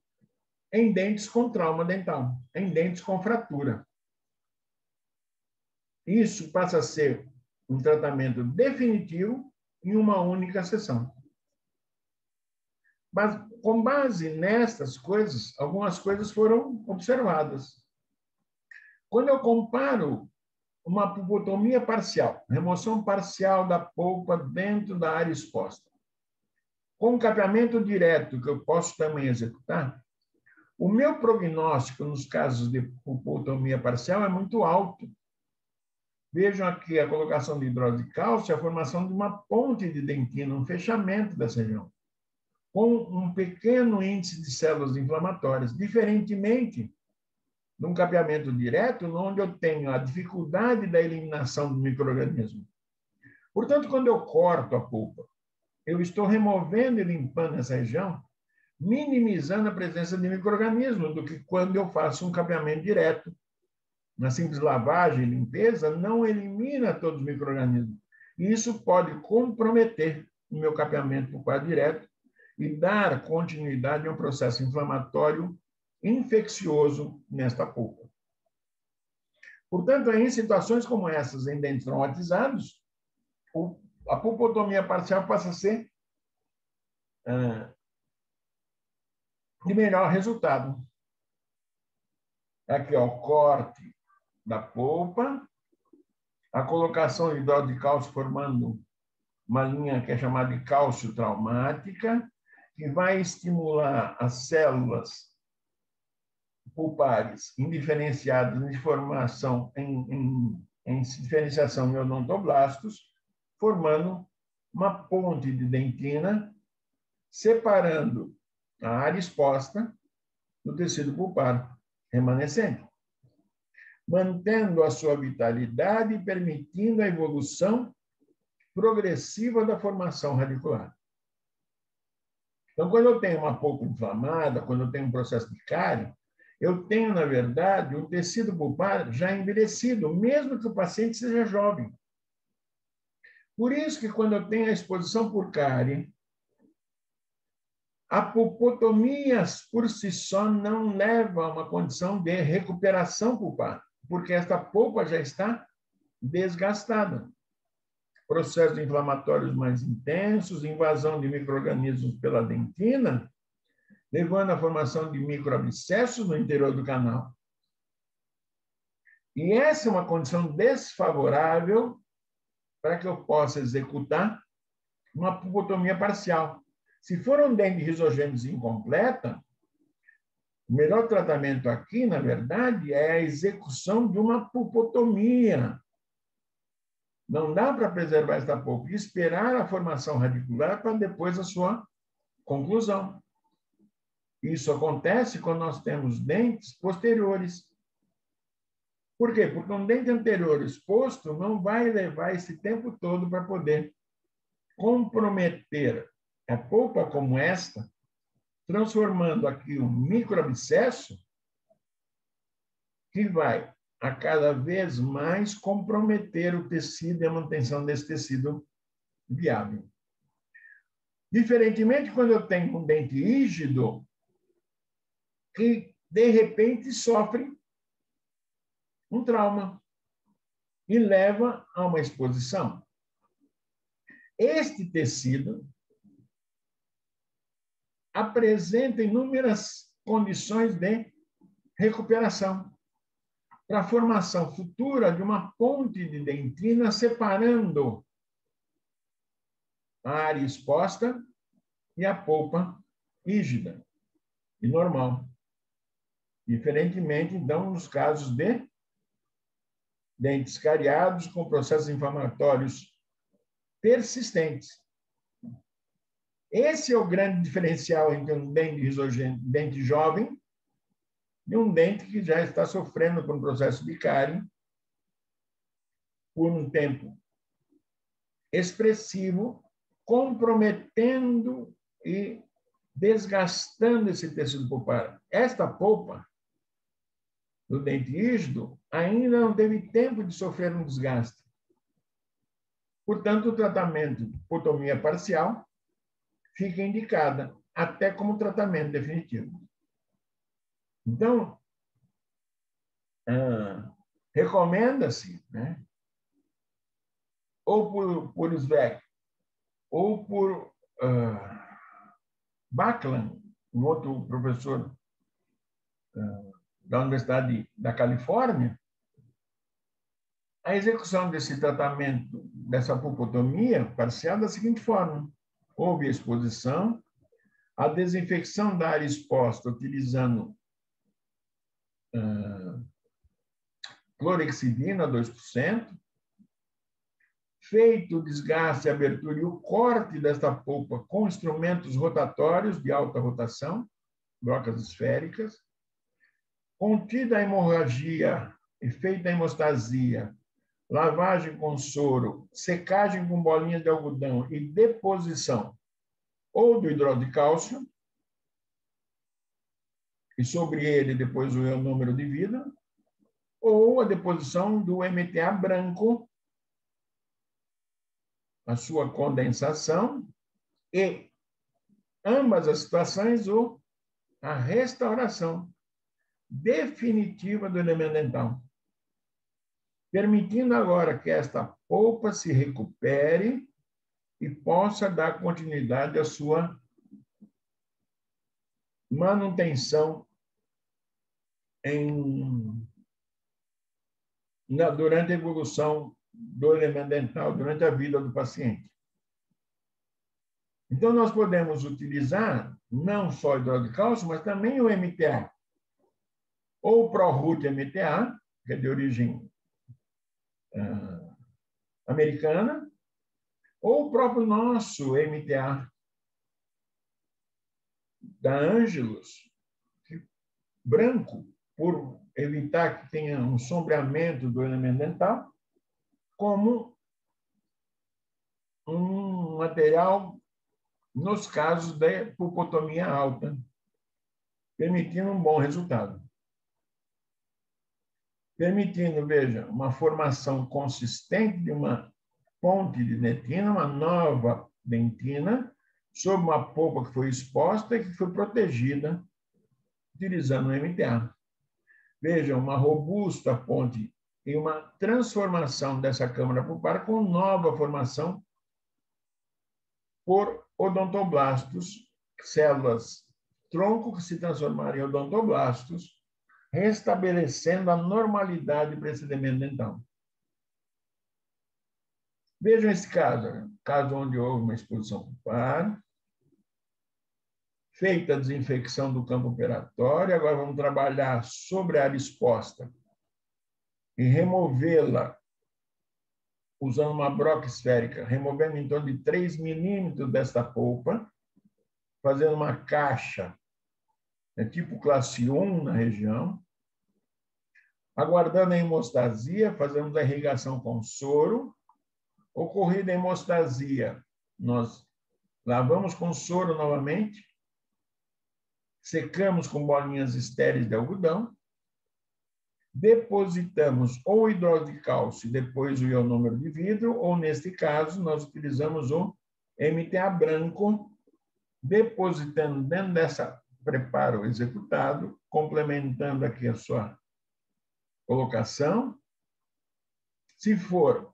em dentes com trauma dental, em dentes com fratura. Isso passa a ser um tratamento definitivo em uma única sessão. Mas, com base nestas coisas, algumas coisas foram observadas. Quando eu comparo uma pulpotomia parcial, remoção parcial da polpa dentro da área exposta, com um capeamento direto, que eu posso também executar, o meu prognóstico nos casos de pulpotomia parcial é muito alto. Vejam aqui a colocação de hidróxido de cálcio, a formação de uma ponte de dentina, um fechamento dessa região, com um pequeno índice de células inflamatórias, diferentemente de um capeamento direto, onde eu tenho a dificuldade da eliminação do micro-organismo. Portanto, quando eu corto a polpa, eu estou removendo e limpando essa região, minimizando a presença de micro-organismos, do que quando eu faço um capeamento direto. Na simples lavagem e limpeza, não elimina todos os micro-organismos. E isso pode comprometer o meu capeamento pulpar direto e dar continuidade a um processo inflamatório infeccioso nesta polpa. Portanto, em situações como essas, em dentes traumatizados, a pulpotomia parcial passa a ser de melhor resultado. Aqui, ó, o corte da polpa, a colocação de hidróxido de cálcio formando uma linha que é chamada de cálcio traumática, que vai estimular as células pulpares indiferenciadas em formação em diferenciação em odontoblastos, formando uma ponte de dentina, separando a área exposta do tecido pulpar remanescente, mantendo a sua vitalidade e permitindo a evolução progressiva da formação radicular. Então, quando eu tenho uma polpa inflamada, quando eu tenho um processo de cárie, eu tenho, na verdade, um tecido pulpar já envelhecido, mesmo que o paciente seja jovem. Por isso que, quando eu tenho a exposição por cárie, a pulpotomia por si só não leva a uma condição de recuperação pulpar, porque esta polpa já está desgastada. Processos inflamatórios mais intensos, invasão de micro-organismos pela dentina, levando à formação de microabscessos no interior do canal. E essa é uma condição desfavorável para que eu possa executar uma pulpotomia parcial. Se for um dente risogênese incompleta, o melhor tratamento aqui, na verdade, é a execução de uma pulpotomia. Não dá para preservar esta polpa e esperar a formação radicular para depois a sua conclusão. Isso acontece quando nós temos dentes posteriores. Por quê? Porque um dente anterior exposto não vai levar esse tempo todo para poder comprometer a polpa como esta, transformando aqui um microabscesso que vai a cada vez mais comprometer o tecido e a manutenção desse tecido viável. Diferentemente, quando eu tenho um dente rígido, que, de repente, sofre um trauma e leva a uma exposição. Este tecido apresenta inúmeras condições de recuperação para a formação futura de uma ponte de dentina separando a área exposta e a polpa rígida e normal. Diferentemente, então, nos casos de dentes cariados com processos inflamatórios persistentes. Esse é o grande diferencial entre um dente risogênese, dente jovem, e um dente que já está sofrendo com um processo de cárie por um tempo expressivo, comprometendo e desgastando esse tecido pulpar. Esta polpa do dente rígido ainda não teve tempo de sofrer um desgaste. Portanto, o tratamento de pulpotomia parcial fica indicada até como tratamento definitivo. Então, recomenda-se, né, ou por Zweig, ou por Backlund, um outro professor da Universidade da Califórnia, a execução desse tratamento, dessa pulpotomia parcial, da seguinte forma: houve exposição, a desinfecção da área exposta utilizando clorexidina 2%, feito o desgaste, a abertura e o corte desta polpa com instrumentos rotatórios de alta rotação, brocas esféricas, contida a hemorragia e feita a hemostasia, lavagem com soro, secagem com bolinhas de algodão e deposição ou do hidróxido de cálcio, e sobre ele depois o ionômero de vida, ou a deposição do MTA branco, a sua condensação, e ambas as situações, a restauração definitiva do elemento dental, permitindo agora que esta polpa se recupere e possa dar continuidade à sua manutenção durante a evolução do elemento dental durante a vida do paciente. Então, nós podemos utilizar não só o hidrólise de cálcio, mas também o MTA. Ou o ProRoot MTA, que é de origem americana, ou o próprio nosso MTA da Angelus, branco, por evitar que tenha um sombreamento do elemento dental, como um material nos casos de pulpotomia alta, permitindo um bom resultado. Permitindo, veja, uma formação consistente de uma ponte de dentina, uma nova dentina, sob uma polpa que foi exposta e que foi protegida utilizando o MTA. Veja, uma robusta ponte e uma transformação dessa câmara pulpar com nova formação por odontoblastos, células tronco que se transformaram em odontoblastos, restabelecendo a normalidade para esse elemento dental. Vejam esse caso onde houve uma exposição pulpar, feita a desinfecção do campo operatório, agora vamos trabalhar sobre a área exposta e removê-la usando uma broca esférica, removendo em torno de 3 milímetros desta polpa, fazendo uma caixa tipo classe 1 na região, aguardando a hemostasia, fazemos a irrigação com soro. Ocorrida a hemostasia, nós lavamos com soro novamente, secamos com bolinhas estéreis de algodão, depositamos ou o hidrólise de cálcio e depois o ionômero de vidro, ou, neste caso, nós utilizamos o MTA branco, depositando dentro dessa preparo executado, complementando aqui a sua colocação. Se for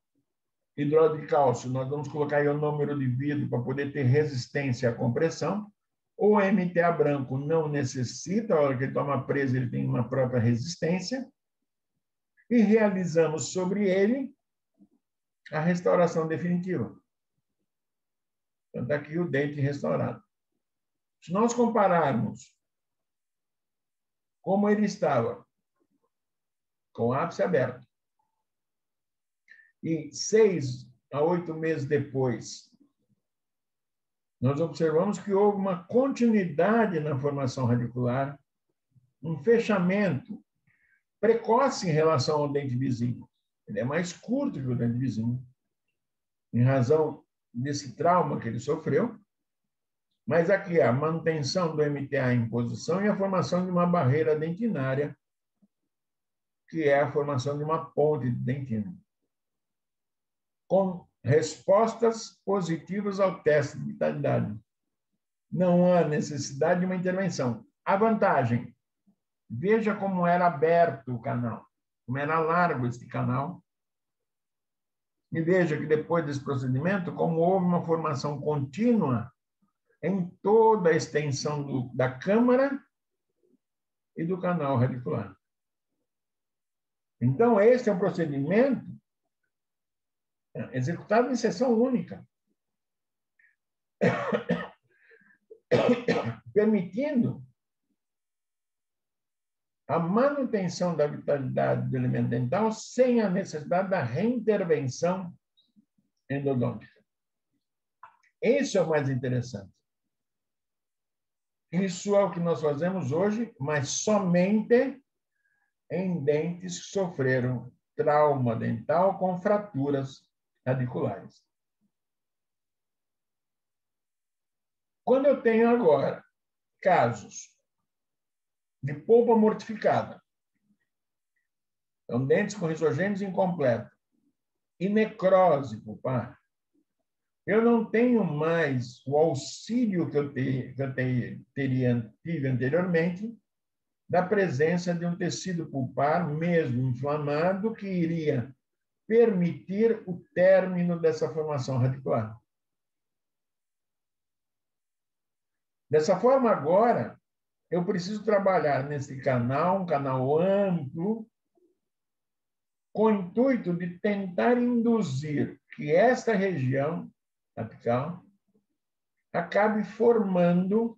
hidrólise de cálcio, nós vamos colocar ionômero de vidro para poder ter resistência à compressão. O MTA branco não necessita, a hora que ele toma preso, ele tem uma própria resistência. E realizamos sobre ele a restauração definitiva. Então, está aqui o dente restaurado. Se nós compararmos como ele estava, com o ápice aberto, e 6 a 8 meses depois, nós observamos que houve uma continuidade na formação radicular, um fechamento precoce em relação ao dente vizinho. Ele é mais curto que o dente vizinho, em razão desse trauma que ele sofreu, mas aqui a manutenção do MTA em posição e a formação de uma barreira dentinária, que é a formação de uma ponte de dentina, com respostas positivas ao teste de vitalidade. Não há necessidade de uma intervenção. A vantagem, veja como era aberto o canal, como era largo este canal, e veja que depois desse procedimento, como houve uma formação contínua em toda a extensão da câmara e do canal radicular. Então, esse é um procedimento executado em sessão única, permitindo a manutenção da vitalidade do elemento dental sem a necessidade da reintervenção endodôntica. Esse é o mais interessante. Isso é o que nós fazemos hoje, mas somente em dentes que sofreram trauma dental com fraturas radiculares. Quando eu tenho agora casos de polpa mortificada, então dentes com risogênios incompletos, e necrose pulpar, eu não tenho mais o auxílio que eu tive anteriormente da presença de um tecido pulpar, mesmo inflamado, que iria permitir o término dessa formação radicular. Dessa forma, agora, eu preciso trabalhar nesse canal, um canal amplo, com o intuito de tentar induzir que esta região apical acabe formando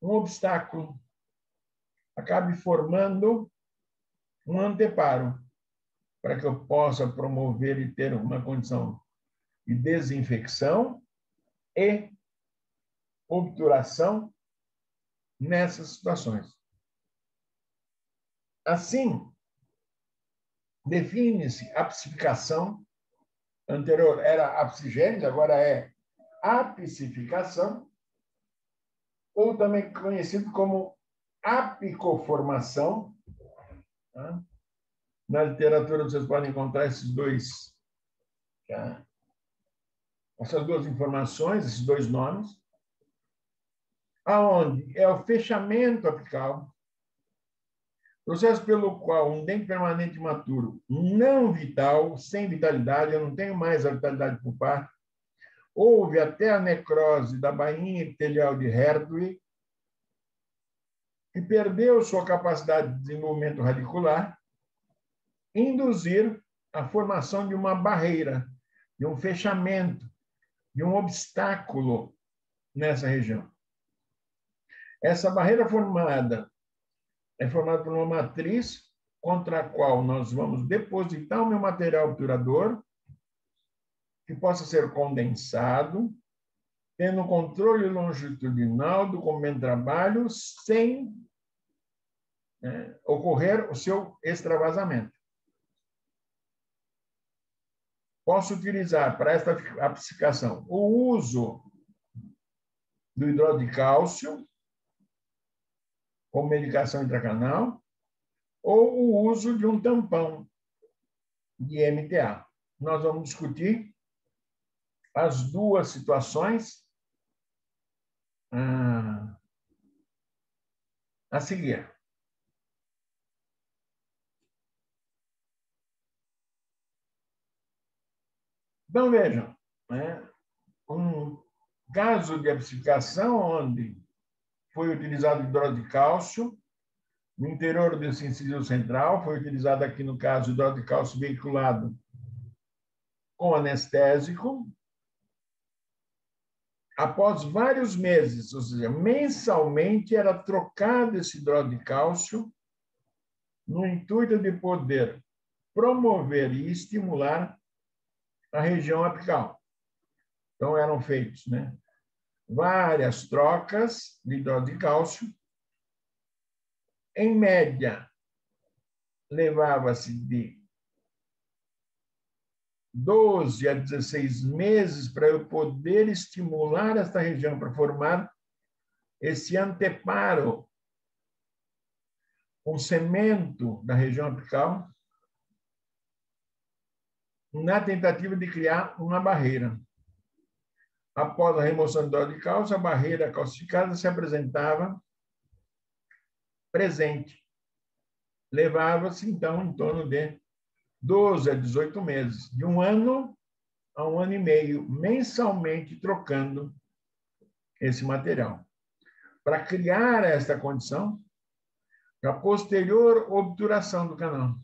um obstáculo, acabe formando um anteparo, para que eu possa promover e ter uma condição de desinfecção e obturação nessas situações. Assim, define-se a psificação, anterior era a psigênese, agora é a psificação, ou também conhecido como apicoformação. Tá? Na literatura vocês podem encontrar essas duas informações, esses dois nomes, aonde é o fechamento apical, processo pelo qual um dente permanente imaturo não vital, sem vitalidade, eu não tenho mais a vitalidade pulpar, houve até a necrose da bainha epitelial de Hertwig, que perdeu sua capacidade de desenvolvimento radicular, induzir a formação de uma barreira, de um fechamento, de um obstáculo nessa região. Essa barreira é formada por uma matriz contra a qual nós vamos depositar o meu material obturador, que possa ser condensado, tendo controle longitudinal do comprimento de trabalho, sem ocorrer o seu extravasamento. Posso utilizar para esta aplicação o uso do hidróxido de cálcio como medicação intracanal ou o uso de um tampão de MTA. Nós vamos discutir as duas situações a seguir. Então, vejam, um caso de acidificação onde foi utilizado hidróxido de cálcio no interior desse incisivo central, foi utilizado aqui no caso hidróxido de cálcio veiculado com anestésico. Após vários meses, ou seja, mensalmente, era trocado esse hidróxido de cálcio no intuito de poder promover e estimular a região apical. Então, eram feitos, várias trocas de hidróxido de cálcio. Em média, levava-se de 12 a 16 meses para eu poder estimular esta região para formar esse anteparo, um cemento da região apical, na tentativa de criar uma barreira. Após a remoção do hidróxido de cálcio, a barreira calcificada se apresentava presente. Levava-se, então, em torno de 12 a 18 meses, de 1 ano a 1 ano e meio, mensalmente trocando esse material. Para criar esta condição, para a posterior obturação do canal,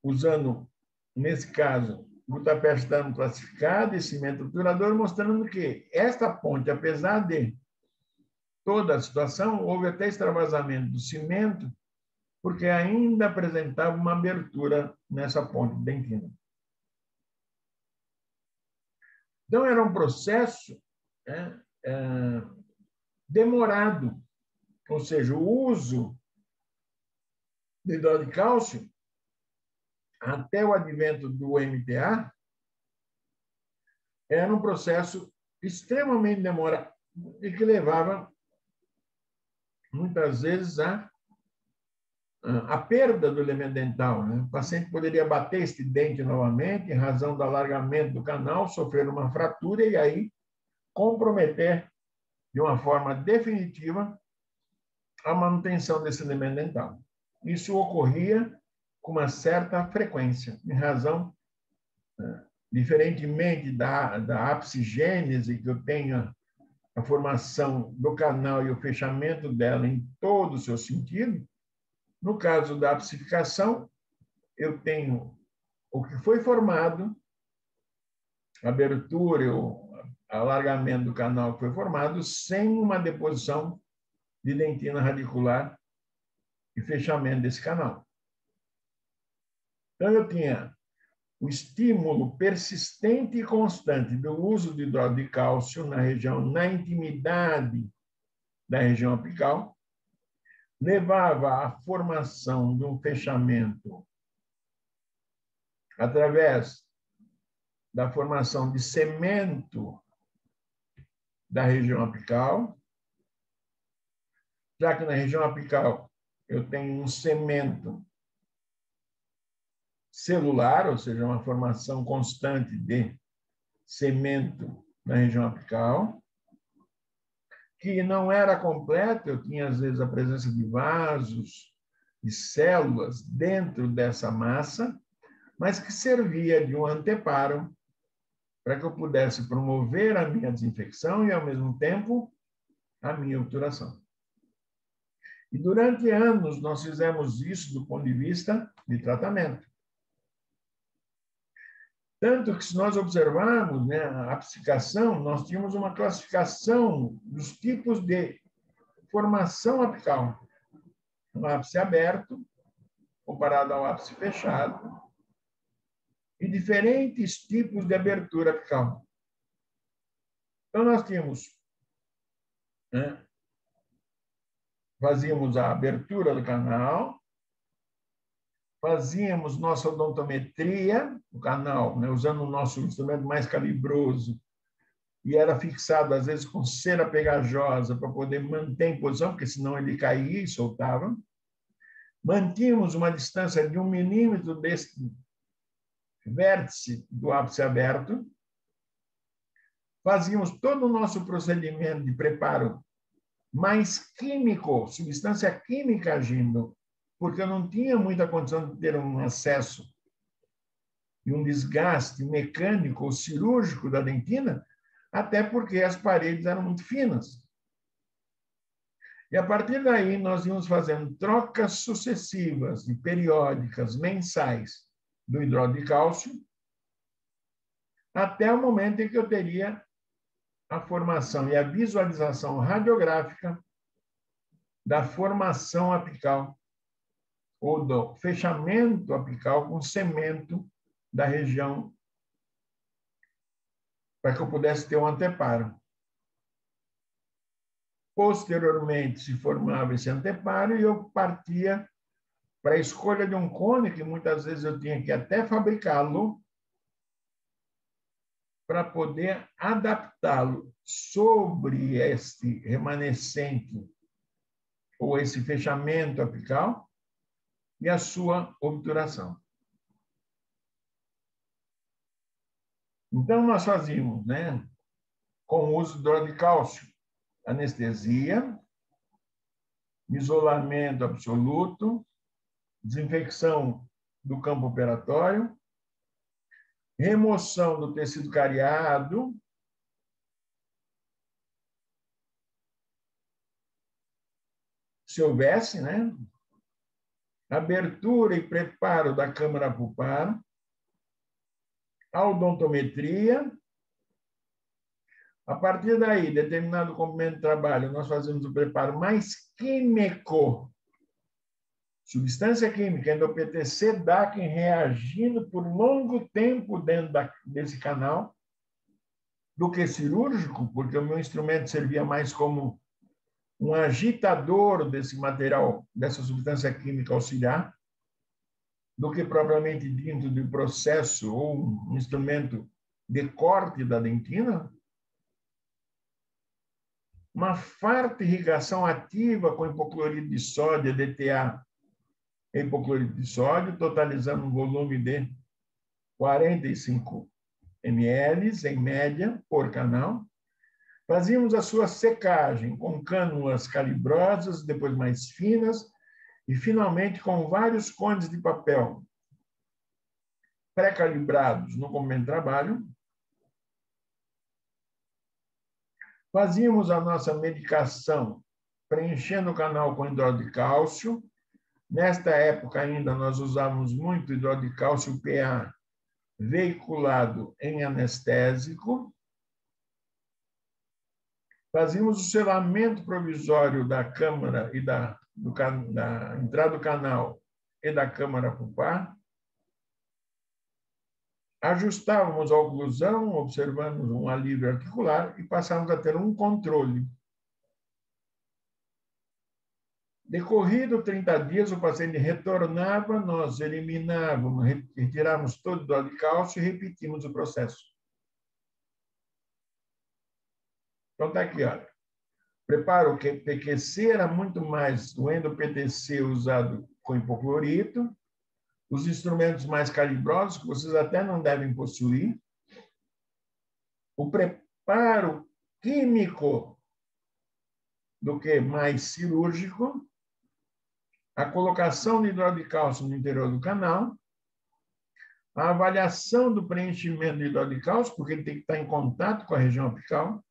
usando, nesse caso, glutapestano classificado e cimento obturador, mostrando que esta ponte, apesar de toda a situação, houve até extravasamento do cimento, porque ainda apresentava uma abertura nessa ponte dentina. Então, era um processo demorado, ou seja, o uso de hidróxido de cálcio, até o advento do MTA, era um processo extremamente demorado e que levava, muitas vezes, a perda do elemento dental. O paciente poderia bater este dente novamente, em razão do alargamento do canal, sofrer uma fratura e aí comprometer de uma forma definitiva a manutenção desse elemento dental. Isso ocorria com uma certa frequência, em razão, diferentemente da apsigênese, que eu tenho a formação do canal e o fechamento dela em todo o seu sentido. No caso da apsificação, eu tenho o que foi formado, a abertura e o alargamento do canal que foi formado, sem uma deposição de dentina radicular e fechamento desse canal. Então, eu tinha o estímulo persistente e constante do uso de hidróxido de cálcio na intimidade da região apical, levava à formação de um fechamento através da formação de cemento da região apical, já que na região apical eu tenho um cemento celular, ou seja, uma formação constante de cemento na região apical, que não era completo, eu tinha, às vezes, a presença de vasos, de células dentro dessa massa, mas que servia de um anteparo para que eu pudesse promover a minha desinfecção e, ao mesmo tempo, a minha obturação. E, durante anos, nós fizemos isso do ponto de vista de tratamento. Tanto que, se nós observarmos, né, a apsicação, nós tínhamos uma classificação dos tipos de formação apical. Um ápice aberto, comparado ao ápice fechado, e diferentes tipos de abertura apical. Então, nós tínhamos, né, fazíamos a abertura do canal, fazíamos nossa odontometria no canal, né, usando o nosso instrumento mais calibroso, e era fixado, às vezes, com cera pegajosa para poder manter em posição, porque senão ele caía e soltava. Mantínhamos uma distância de 1 milímetro desse vértice do ápice aberto. Fazíamos todo o nosso procedimento de preparo mais químico, substância química agindo, porque eu não tinha muita condição de ter um acesso e um desgaste mecânico ou cirúrgico da dentina, até porque as paredes eram muito finas. E, a partir daí, nós íamos fazendo trocas sucessivas e periódicas, mensais, do hidróxido de cálcio, até o momento em que eu teria a formação e a visualização radiográfica da formação apical, ou do fechamento apical com cemento da região, para que eu pudesse ter um anteparo. Posteriormente, se formava esse anteparo e eu partia para a escolha de um cone, que muitas vezes eu tinha que até fabricá-lo, para poder adaptá-lo sobre este remanescente ou esse fechamento apical e a sua obturação. Então, nós fazíamos, né, com o uso do hidróxido de cálcio, anestesia, isolamento absoluto, desinfecção do campo operatório, remoção do tecido cariado, se houvesse, né? Abertura e preparo da câmara pulpar, a odontometria. A partir daí, determinado comprimento de trabalho, nós fazemos o preparo mais químico, substância química, endo-PTC, DAC reagindo por longo tempo dentro desse canal, do que cirúrgico, porque o meu instrumento servia mais como um agitador desse material, dessa substância química auxiliar, do que propriamente dentro do processo ou um instrumento de corte da dentina. Uma farta irrigação ativa com hipoclorito de sódio, DTA, hipoclorito de sódio, totalizando um volume de 45 ml, em média, por canal. Fazíamos a sua secagem com cânulas calibrosas, depois mais finas, e, finalmente, com vários cones de papel pré-calibrados no comprimento de trabalho. Fazíamos a nossa medicação preenchendo o canal com hidróxido de cálcio, Nesta época ainda nós usávamos muito hidrólise de cálcio PA veiculado em anestésico. Fazíamos o selamento provisório da câmara e da entrada do canal e da câmara pulpar. Ajustávamos a oclusão, observando um alívio articular e passávamos a ter um controle. Decorrido 30 dias, o paciente retornava, nós eliminávamos, retirávamos todo o hidrólise de cálcio e repetimos o processo. Então, está aqui, olha. Preparo que PQC era muito mais o endo-PTC usado com hipoclorito, os instrumentos mais calibrosos, que vocês até não devem possuir, o preparo químico do que mais cirúrgico, a colocação de hidrólise de cálcio no interior do canal, a avaliação do preenchimento de hidrólise de cálcio, porque ele tem que estar em contato com a região apical,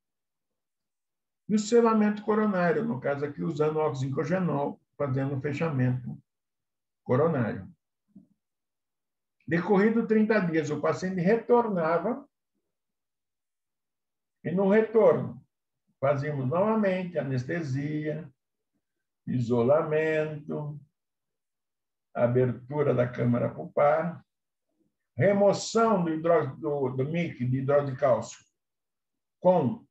e o selamento coronário, no caso aqui, usando o oxincogenol, fazendo o fechamento coronário. Decorrido 30 dias, o paciente retornava, e no retorno, fazíamos novamente anestesia, isolamento, abertura da câmara pulpar, remoção do MIC, de hidrólise de cálcio, com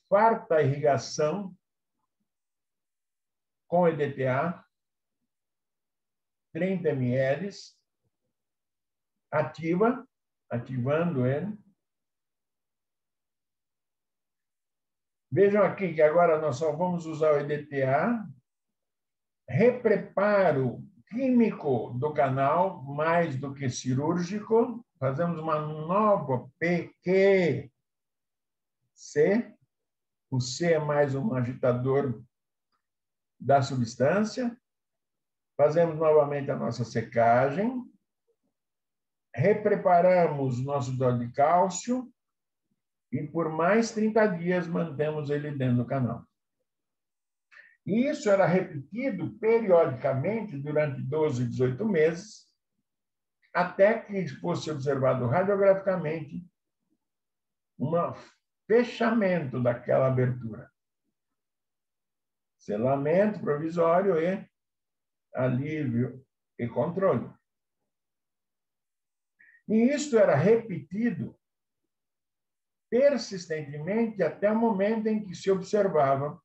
farta irrigação, com EDTA, 30 ml, ativando ele. Vejam aqui que agora nós só vamos usar o EDTA, repreparo químico do canal, mais do que cirúrgico, fazemos uma nova PQC, o C é mais um agitador da substância, fazemos novamente a nossa secagem, repreparamos nosso hidrólise de cálcio, e por mais 30 dias mantemos ele dentro do canal. E isso era repetido periodicamente durante 12 e 18 meses, até que fosse observado radiograficamente um fechamento daquela abertura. Selamento provisório e alívio e controle. E isto era repetido persistentemente até o momento em que se observava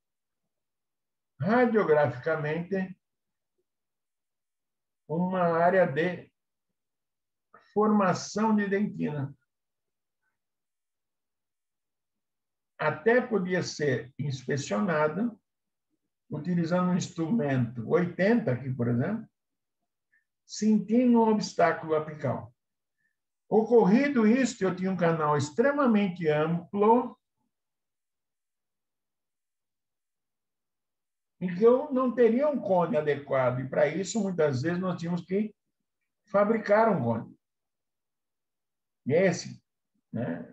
radiograficamente uma área de formação de dentina. Até podia ser inspecionada utilizando um instrumento 80 aqui, por exemplo, sentindo um obstáculo apical. Ocorrido isto, eu tinha um canal extremamente amplo em que eu não teria um cone adequado. E, para isso, muitas vezes, nós tínhamos que fabricar um cone. E esse, né?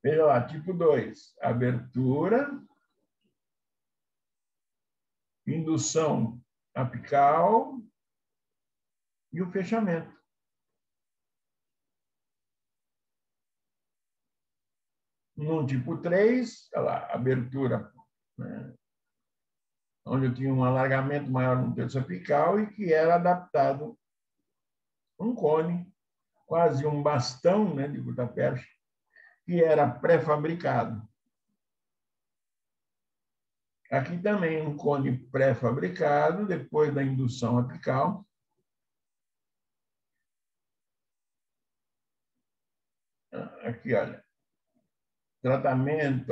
Veja lá, tipo 2, abertura, indução apical e o fechamento. No tipo 3, olha lá, abertura, né? Onde eu tinha um alargamento maior no terço apical e que era adaptado um cone, quase um bastão, né, de gutapercha, que era pré-fabricado. Aqui também um cone pré-fabricado, depois da indução apical. Aqui, olha, tratamento,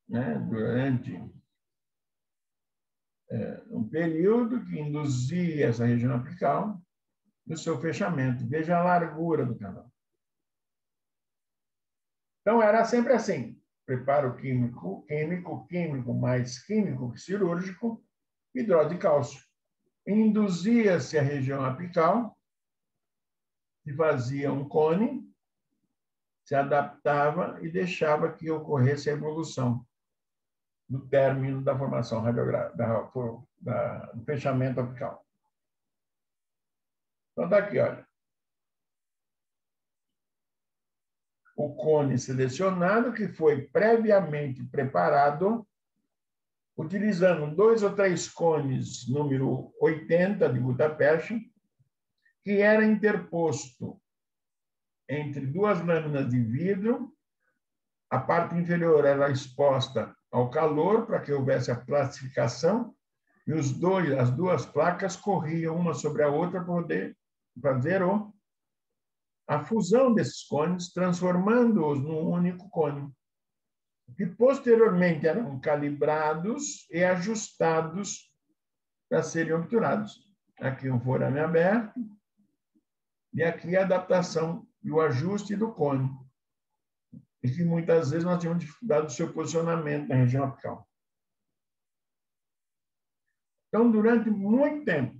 né, durante um período que induzia essa região apical no seu fechamento. Veja a largura do canal. Então, era sempre assim. Preparo químico, químico, mais químico que cirúrgico, hidrólise de cálcio. Induzia-se a região apical, se fazia um cone, se adaptava e deixava que ocorresse a evolução do término da formação radiográfica, do fechamento apical. Então, está aqui, olha. O cone selecionado, que foi previamente preparado, utilizando 2 ou 3 cones número 80 de gutta-percha, que era interposto entre 2 lâminas de vidro. A parte inferior era exposta ao calor para que houvesse a plastificação e as 2 placas corriam uma sobre a outra para poder fazer a fusão desses cones, transformando-os num único cone, que posteriormente eram calibrados e ajustados para serem obturados. Aqui um forame aberto e aqui a adaptação e o ajuste do cone, e que muitas vezes nós tínhamos dificuldade do seu posicionamento na região apical. Então, durante muito tempo,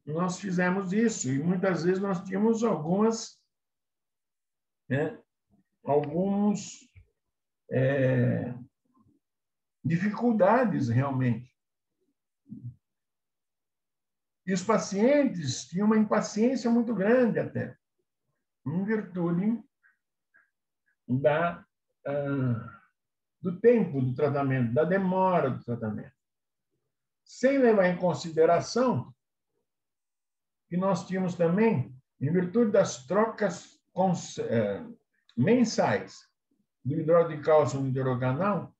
nós fizemos isso, e muitas vezes nós tínhamos algumas dificuldades realmente. E os pacientes tinham uma impaciência muito grande até, em virtude do tempo do tratamento, da demora do tratamento. Sem levar em consideração que nós tínhamos também, em virtude das trocas mensais do hidróxido de cálcio no hidrocanal,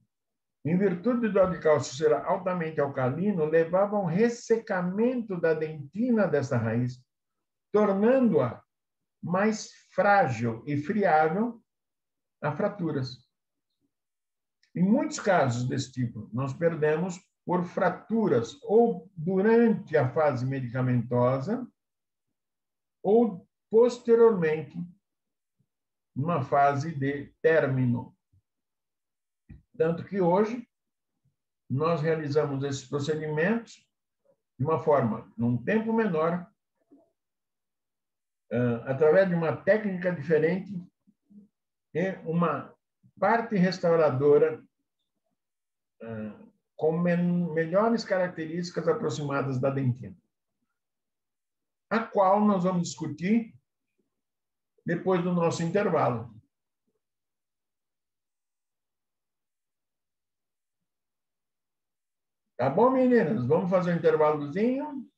em virtude do hidróxido de cálcio ser altamente alcalino, levava a um ressecamento da dentina dessa raiz, tornando-a mais frágil e friável a fraturas. Em muitos casos desse tipo, nós perdemos por fraturas ou durante a fase medicamentosa ou posteriormente, numa fase de término. Tanto que hoje nós realizamos esses procedimentos de uma forma, num tempo menor, através de uma técnica diferente e uma parte restauradora com melhores características aproximadas da dentina, a qual nós vamos discutir depois do nosso intervalo. Tá bom, meninas? Vamos fazer um intervalozinho?